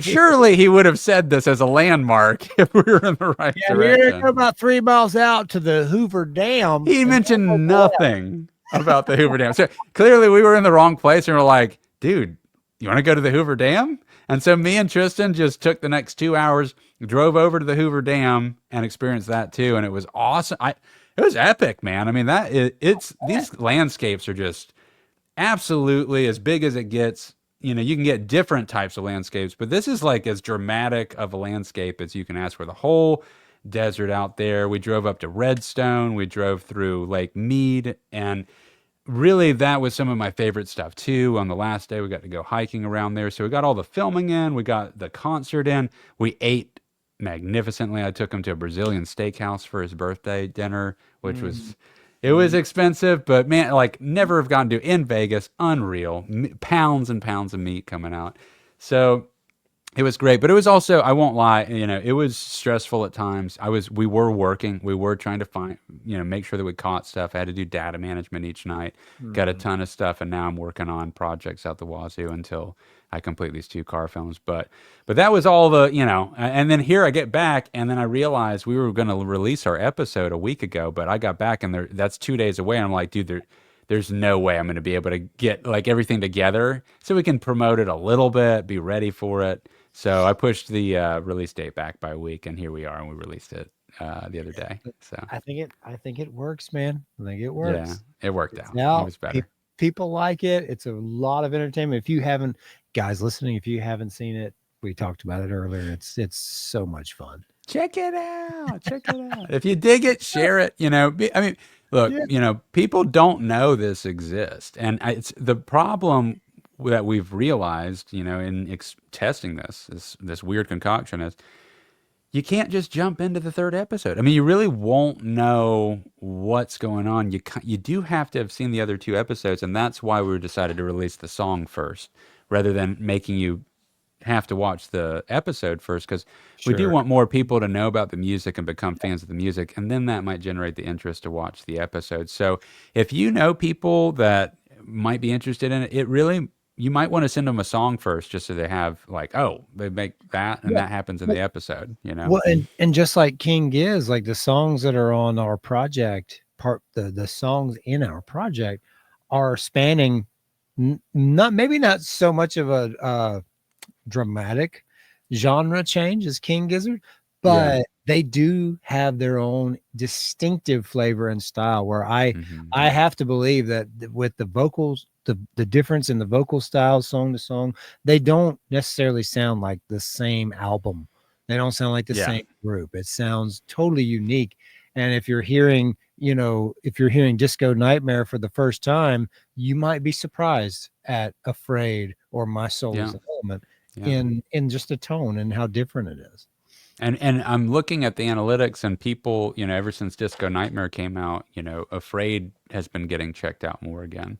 Surely he would have said this as a landmark if we were in the right Yeah, we're direction. gonna go about 3 miles out to the Hoover Dam. He mentioned nothing about the Hoover Dam. So clearly we were in the wrong place, and we're like, dude, you want to go to the Hoover Dam? And so me and Tristan just took the next 2 hours, drove over to the Hoover Dam and experienced that too. And it was awesome. It was epic, man. I mean, these landscapes are just absolutely as big as it gets. You know, you can get different types of landscapes, but this is like as dramatic of a landscape as you can ask for. The whole desert out there. We drove up to Redstone. We drove through Lake Mead, and really that was some of my favorite stuff too. On the last day, we got to go hiking around there. So we got all the filming in, we got the concert in, we ate magnificently. I took him to a Brazilian steakhouse for his birthday dinner, which was, it was expensive, but man, like never have gotten to in Vegas. Unreal. Pounds and pounds of meat coming out. So it was great, but it was also, I won't lie, you know, it was stressful at times. We were working, we were trying to find, you know, make sure that we caught stuff. I had to do data management each night, got a ton of stuff, and now I'm working on projects out the wazoo until I complete these 2 car films. But that was all the, you know, and then here I get back, and then I realized we were going to release our episode a week ago, but I got back and that's 2 days away, and I'm like, dude, there's no way I'm going to be able to get like everything together so we can promote it a little bit, be ready for it. So I pushed the release date back by a week, and here we are, and we released it the other day. So I think it works, man. I think it works. yeah, it worked out. Now It was better. people like it. It's a lot of entertainment. If you haven't, guys listening, if you haven't seen it, we talked about it earlier. It's so much fun. Check it out. Check it out. If you dig it, share it. You know, I mean, look, you know, people don't know this exists, and it's the problem that we've realized, you know, in testing this weird concoction is you can't just jump into the 3rd episode. I mean, you really won't know what's going on. You do have to have seen the other 2 episodes, and that's why we decided to release the song first rather than making you have to watch the episode first, because we do want more people to know about the music and become fans of the music, and then that might generate the interest to watch the episode. So if you know people that might be interested in it, you might want to send them a song first, just so they have like, oh, they make that, and that happens in the episode, you know? Well, and just like King Giz, like the songs that are on our project, the songs in our project are spanning not so much of a dramatic genre change as King Gizzard, but they do have their own distinctive flavor and style, where I have to believe that with the vocals, the difference in the vocal styles, song to song, they don't necessarily sound like the same album. They don't sound like the same group. It sounds totally unique. And if you're hearing, you know, Disco Nightmare for the first time, you might be surprised at Afraid or My Soul is an Element in just a tone and how different it is. And I'm looking at the analytics, and people, you know, ever since Disco Nightmare came out, you know, Afraid has been getting checked out more again.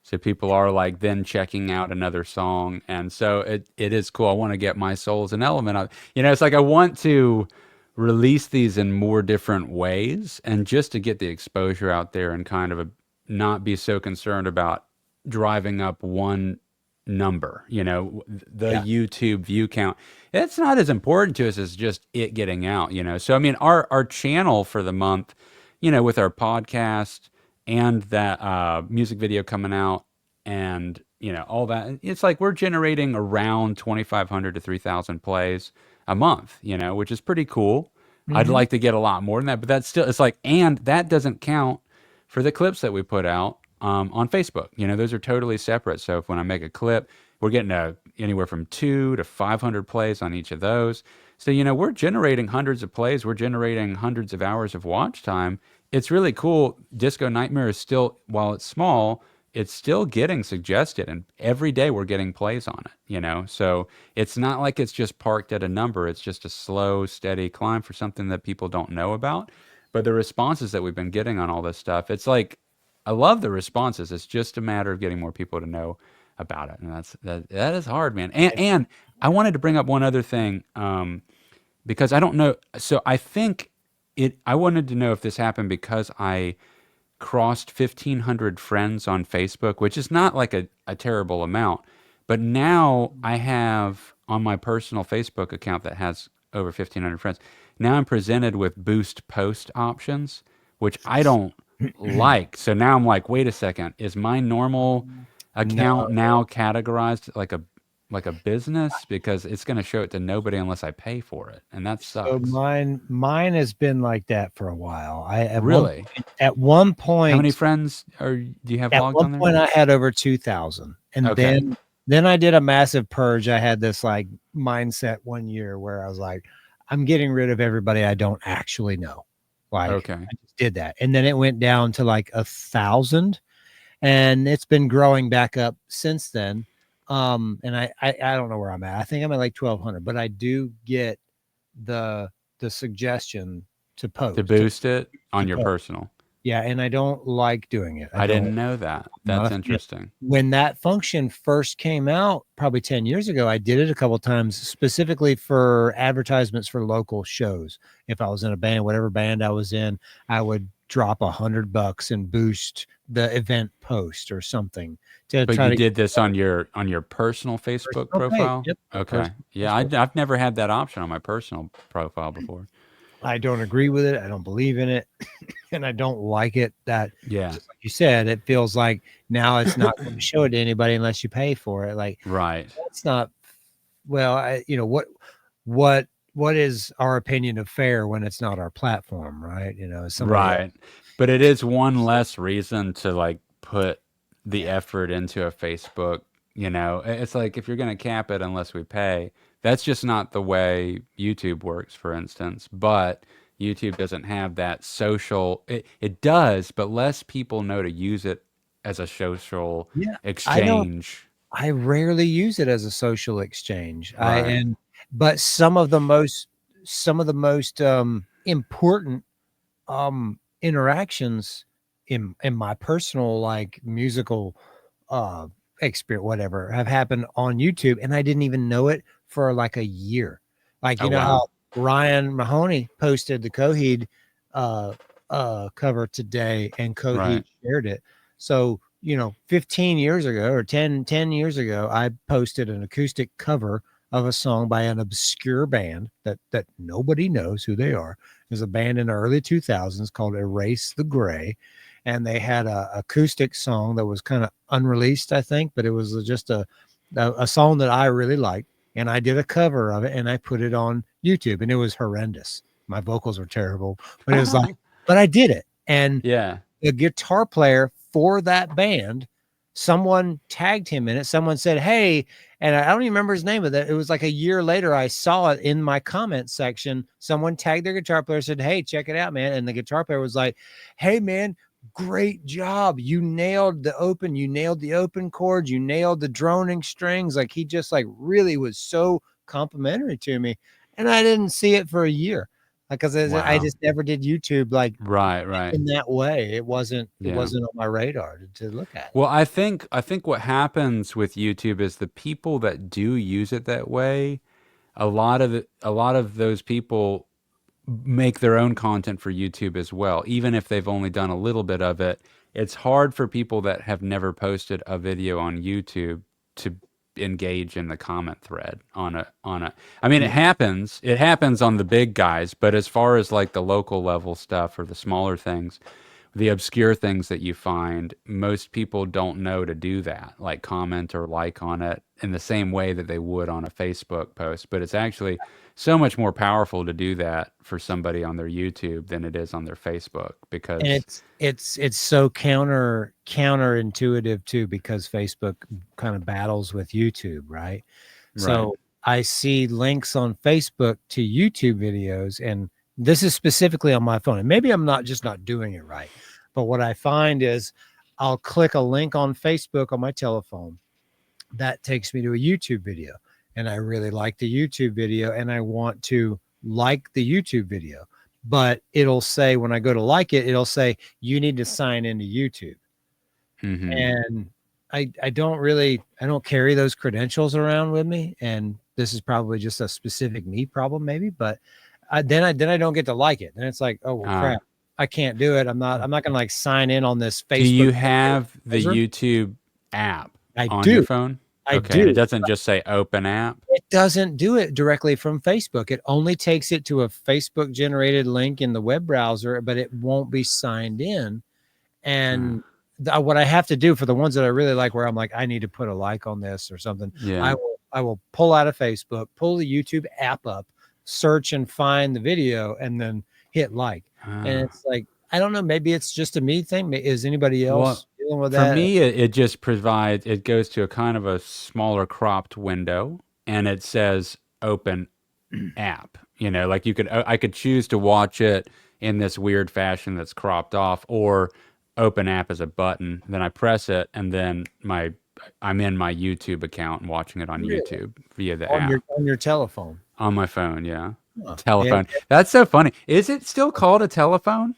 So people are like then checking out another song. And so it is cool. I want to get My Soul as an Element of, you know, it's like I want to release these in more different ways, and just to get the exposure out there and kind of not be so concerned about driving up one number, you know, the YouTube view count. It's not as important to us as just it getting out, you know. So I mean, our channel for the month, you know, with our podcast and that music video coming out, and you know, all that, it's like we're generating around 2,500 to 3,000 plays a month, you know, which is pretty cool. I'd like to get a lot more than that, but that's still, it's like, and that doesn't count for the clips that we put out on Facebook. Those are totally separate. So if when I make a clip, we're getting anywhere from 2 to 500 plays on each of those. So, we're generating hundreds of plays. We're generating hundreds of hours of watch time. It's really cool. Disco Nightmare is still, while it's small, it's still getting suggested. And every day we're getting plays on it, So it's not like it's just parked at a number. It's just a slow, steady climb for something that people don't know about. But the responses that we've been getting on all this stuff, it's like, I love the responses. It's just a matter of getting more people to know about it. And that is hard, man. And I wanted to bring up one other thing, because I don't know. So I think I wanted to know if this happened because I crossed 1,500 friends on Facebook, which is not like a terrible amount. But now I have on my personal Facebook account that has over 1,500 friends. Now I'm presented with boost post options, which I don't like. So now I'm like, wait a second, is my normal account now categorized like a business? Because it's going to show it to nobody unless I pay for it, and that sucks. So mine has been like that for a while. Really? At one point, how many friends do you have logged on there? At one point, I had over 2,000, and then I did a massive purge. I had this like mindset one year where I was like, I'm getting rid of everybody I don't actually know. Like, I just did that, and then it went down to like 1,000, and it's been growing back up since then. And I don't know where I'm at. I think I'm at like 1,200, but I do get the suggestion to post, to boost it on your personal. Yeah, and I don't like doing it. I didn't know that. That's interesting. When that function first came out, probably 10 years ago, I did it a couple of times specifically for advertisements for local shows. If I was in a band, whatever band I was in, I would drop $100 and boost the event post or something. But you did this on your personal Facebook profile? Yep. Okay. Yeah, I've never had that option on my personal profile before. I don't agree with it. I don't believe in it. And I don't like it that, just like you said, it feels like now it's not going to show it to anybody unless you pay for it. Like, right. That's not, well, what is our opinion of fair when it's not our platform, right? Right. But it is one less reason to like put the effort into a Facebook, it's like, if you're going to cap it unless we pay, that's just not the way YouTube works, for instance. But YouTube doesn't have that social, it does, but less people know to use it as a social exchange. I rarely use it as a social exchange. Right. But some of the most important interactions in my personal like musical experience, whatever, have happened on YouTube, and I didn't even know it for like a year. Like, how Ryan Mahoney posted the Coheed cover today, and Coheed shared it. So 15 years ago or 10 years ago, I posted an acoustic cover of a song by an obscure band that nobody knows who they are. There's a band in the early 2000s called Erase the Gray, and they had a acoustic song that was kind of unreleased, I think, but it was just a song that I really liked, and I did a cover of it, and I put it on YouTube, and it was horrendous. My vocals were terrible, but it was like, but I did it. And the guitar player for that band, someone tagged him in it. Someone said, hey, and I don't even remember his name of that. It was like a year later, I saw it in my comment section. Someone tagged their guitar player, said, hey, check it out, man. And the guitar player was like, hey, man, great job. You nailed the open chords. You nailed the droning strings. Like, he just like really was so complimentary to me. And I didn't see it for a year. Because I just never did YouTube like right in that way. It wasn't on my radar to look at. Well, I think what happens with YouTube is the people that do use it that way, a lot of those people make their own content for YouTube as well, even if they've only done a little bit of it. It's hard for people that have never posted a video on YouTube to engage in the comment thread on a I mean, it happens on the big guys, but as far as like the local level stuff or the smaller things, the obscure things that you find, most people don't know to do that, like comment or like on it in the same way that they would on a Facebook post. But it's actually so much more powerful to do that for somebody on their YouTube than it is on their Facebook, because And it's so counterintuitive too, because Facebook kind of battles with YouTube, right? So I see links on Facebook to YouTube videos, and this is specifically on my phone. And maybe I'm not doing it right. But what I find is I'll click a link on Facebook on my telephone that takes me to a YouTube video, and I really like the YouTube video and I want to like the YouTube video. But it'll say, when I go to like it, it'll say you need to sign into YouTube. And I don't carry those credentials around with me, and this is probably just a specific me problem, maybe. But then I don't get to like it. Then it's like, oh well, crap, I can't do it. I'm not gonna like sign in on this Facebook. Do you have the YouTube app on your phone? I Okay, do. and it doesn't just say open app. It doesn't do it directly from Facebook. It only takes it to a Facebook generated link in the web browser, but it won't be signed in. And what I have to do for the ones that I really like, where I'm like, I need to put a like on this or something. Yeah. I will pull out of Facebook, pull the YouTube app up, search and find the video, and then hit like. And it's like, I don't know, maybe it's just a me thing. Is anybody else dealing with that? For me, it just provides, it goes to a kind of a smaller cropped window, and it says open app. You know, like I could choose to watch it in this weird fashion that's cropped off, or open app as a button. Then I press it, and then I'm in my YouTube account and watching it on YouTube via the app. On your telephone. On my phone, yeah. Telephone. Yeah. That's so funny. Is it still called a telephone?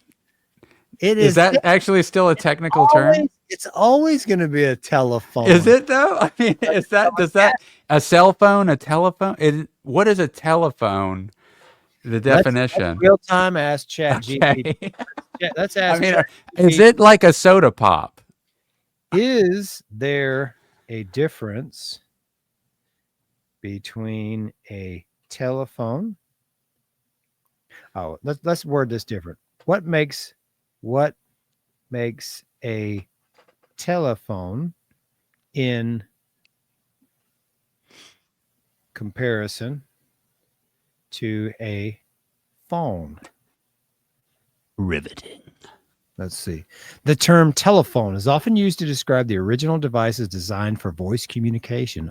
It is that actually still a technical term? It's always going to be a telephone. Is it though? I mean, does that a cell phone, a telephone? What is a telephone? The definition. Real time. Ask ChatGPT. Yeah, let's ask. I mean, is it like a soda pop? Is there a difference between a telephone? Oh, let's word this different. What makes a telephone in comparison to a phone? Riveting. Let's see. The term telephone is often used to describe the original devices designed for voice communication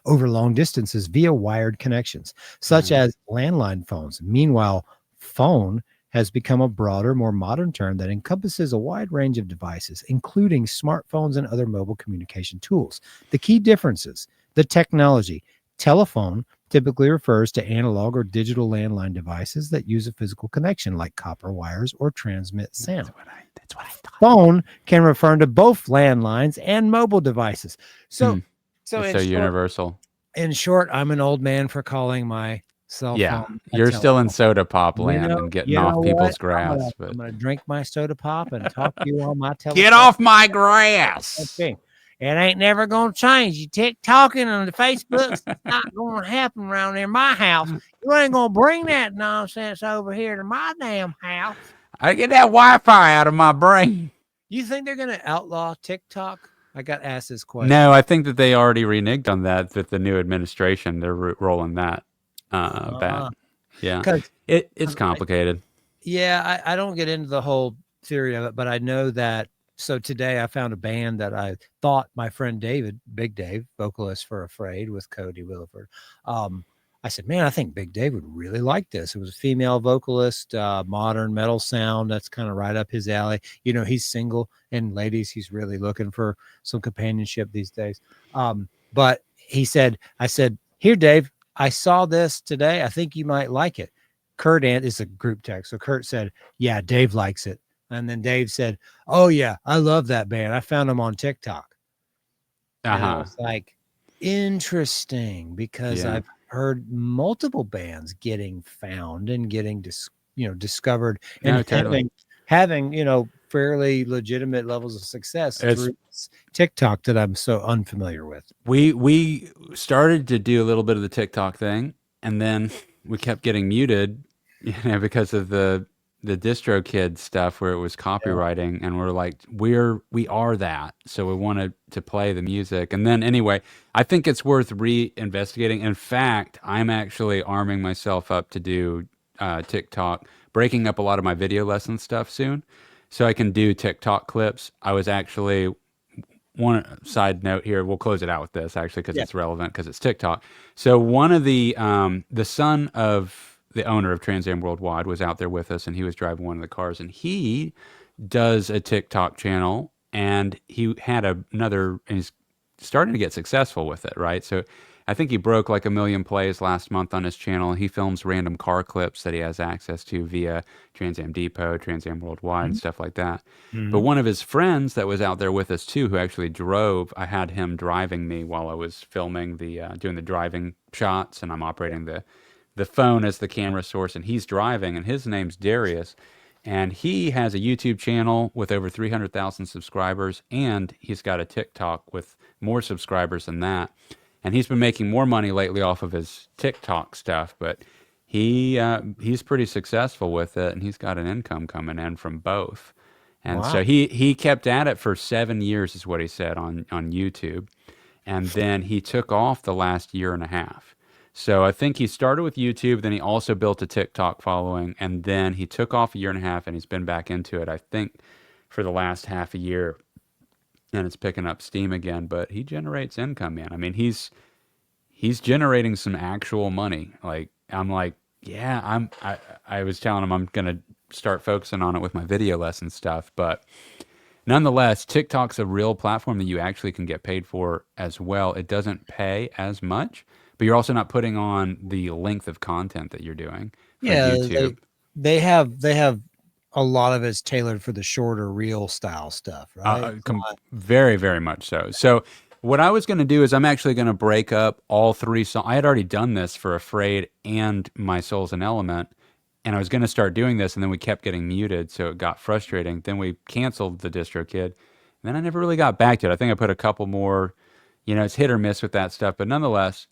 over long distances via wired connections, such as landline phones. Meanwhile, phone has become a broader, more modern term that encompasses a wide range of devices, including smartphones and other mobile communication tools. The key differences: the technology. Telephone typically refers to analog or digital landline devices that use a physical connection, like copper wires, or transmit sound. That's what I thought. Phone can refer to both landlines and mobile devices. So universal. In short, I'm an old man for calling my cell phone. You're still in soda pop land and getting off people's grass. I'm gonna drink my soda pop and talk to you on my telephone. Get off my grass. Okay. It ain't never gonna change. You TikToking on the Facebook's not gonna happen around there. My house. You ain't gonna bring that nonsense over here to my damn house. I get that Wi-Fi out of my brain. You think they're gonna outlaw TikTok? I got asked this question. No, I think that they already reneged on that with the new administration. They're rolling that back. Yeah, it's complicated. Yeah, I don't get into the whole theory of it, but I know that. So today I found a band that I thought my friend David, Big Dave, vocalist for Afraid with Cody Williford. I said, man, I think Big Dave would really like this. It was a female vocalist, modern metal sound. That's kind of right up his alley. You know, he's single, and ladies, he's really looking for some companionship these days. But I said, here, Dave, I saw this today. I think you might like it. Kurt is a group text. So Kurt said, yeah, Dave likes it. And then Dave said, oh, yeah, I love that band. I found them on TikTok. And I was like, interesting, because I've heard multiple bands getting found and getting discovered and having fairly legitimate levels of success through TikTok that I'm so unfamiliar with. We started to do a little bit of the TikTok thing, and then we kept getting muted, because of the the DistroKid stuff where it was copywriting, and we're like, we are that, so we wanted to play the music. And then anyway, I think it's worth re-investigating. In fact, I'm actually arming myself up to do TikTok, breaking up a lot of my video lesson stuff soon, so I can do TikTok clips. I was actually, one side note here, we'll close it out with this actually because it's relevant because it's TikTok. So one of the son of the owner of Trans Am Worldwide was out there with us, and he was driving one of the cars, and he does a TikTok channel, and he had and he's starting to get successful with it, right? So I think he broke like 1 million plays last month on his channel. He films random car clips that he has access to via Trans Am Depot, Trans Am Worldwide, and stuff like that. But one of his friends that was out there with us too, who actually drove, I had him driving me while I was filming doing the driving shots, and I'm operating the phone as the camera source, and he's driving, and his name's Darius, and he has a YouTube channel with over 300,000 subscribers, and he's got a TikTok with more subscribers than that, and he's been making more money lately off of his TikTok stuff, but he's pretty successful with it, and he's got an income coming in from both. And so he kept at it for 7 years, is what he said on YouTube, and then he took off the last year and a half. So I think he started with YouTube, then he also built a TikTok following, and then he took off a year and a half, and he's been back into it, I think, for the last half a year, and it's picking up steam again. But he generates income, man. I mean, he's generating some actual money. Like, I'm like, yeah, I was telling him I'm gonna start focusing on it with my video lesson stuff, but nonetheless, TikTok's a real platform that you actually can get paid for as well. It doesn't pay as much, but you're also not putting on the length of content that you're doing for YouTube. They have a lot of it's tailored for the shorter reel style stuff, right? Very, very much so. So what I was going to do is I'm actually going to break up all 3 songs. I had already done this for Afraid and My Soul's an Element, and I was going to start doing this, and then we kept getting muted, so it got frustrating. Then we canceled the DistroKid, and then I never really got back to it. I think I put a couple more, it's hit or miss with that stuff, but nonetheless,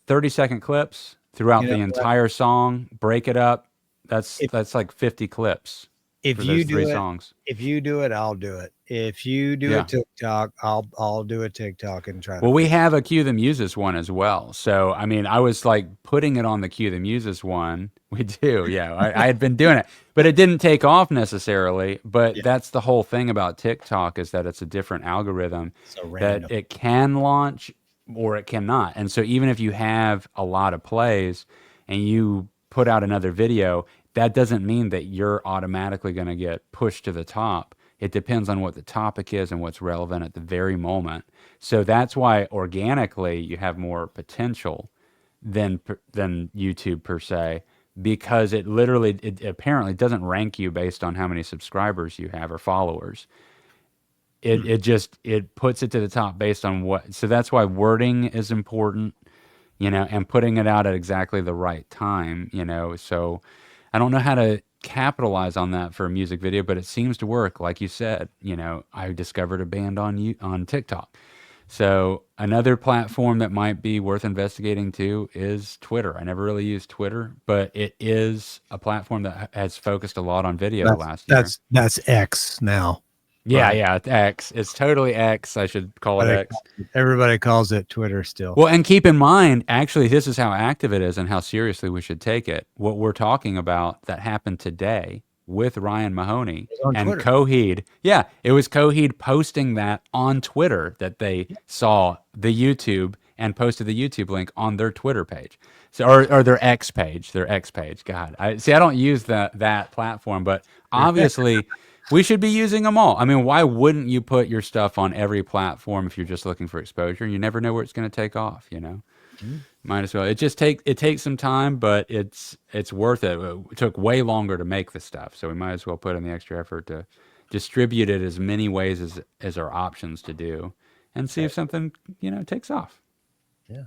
30-second clips throughout the entire song, break it up. That's like 50 clips. If you do 3 songs. If you do it, I'll do it. If you do a TikTok, I'll do a TikTok and try. Well, we have a Cue the Muses one as well. So I mean, I was like putting it on the Cue the Muses one. We do, yeah. I had been doing it, but it didn't take off necessarily. But that's the whole thing about TikTok, is that it's a different algorithm, that it can launch or it cannot. And so even if you have a lot of plays and you put out another video, that doesn't mean that you're automatically going to get pushed to the top. It depends on what the topic is and what's relevant at the very moment. So that's why organically you have more potential than YouTube per se, because it apparently doesn't rank you based on how many subscribers you have or followers. It puts it to the top based on what. So that's why wording is important, and putting it out at exactly the right time, So I don't know how to capitalize on that for a music video, but it seems to work. Like you said, I discovered a band on TikTok. So another platform that might be worth investigating too is Twitter. I never really used Twitter, but it is a platform that has focused a lot on video last year. That's X now. Yeah, right? Yeah, it's X. It's totally X. I should call it X. Everybody calls it Twitter still. Well, and keep in mind, actually, this is how active it is and how seriously we should take it. What we're talking about that happened today with Ryan Mahoney and Twitter. Coheed. Yeah, it was Coheed posting that on Twitter, that they saw the YouTube and posted the YouTube link on their Twitter page. So, or their X page. God, I don't use that platform, but obviously we should be using them all. I mean, why wouldn't you put your stuff on every platform if you're just looking for exposure? You never know where it's going to take off, Might as well. It takes some time, but it's worth it. It took way longer to make the stuff, so we might as well put in the extra effort to distribute it as many ways as our options to do, and see if something takes off. Yeah.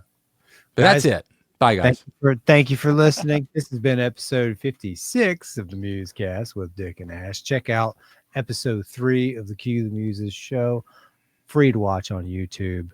But that's it. Bye, guys. Thank you for listening. This has been episode 56 of the MuseCast with Dick and Ash. Check out episode 3 of the Cue the Muses show. Free to watch on YouTube.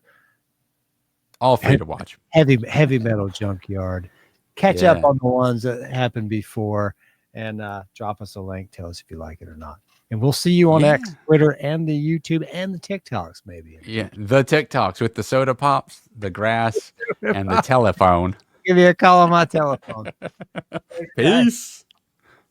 All free to watch. Heavy metal Junkyard. Catch up on the ones that happened before, and drop us a link. Tell us if you like it or not. And we'll see you on X, Twitter, and the YouTube and the TikToks, maybe. Yeah, the TikToks with the soda pops, the grass, and the telephone. Give me a call on my telephone. Peace.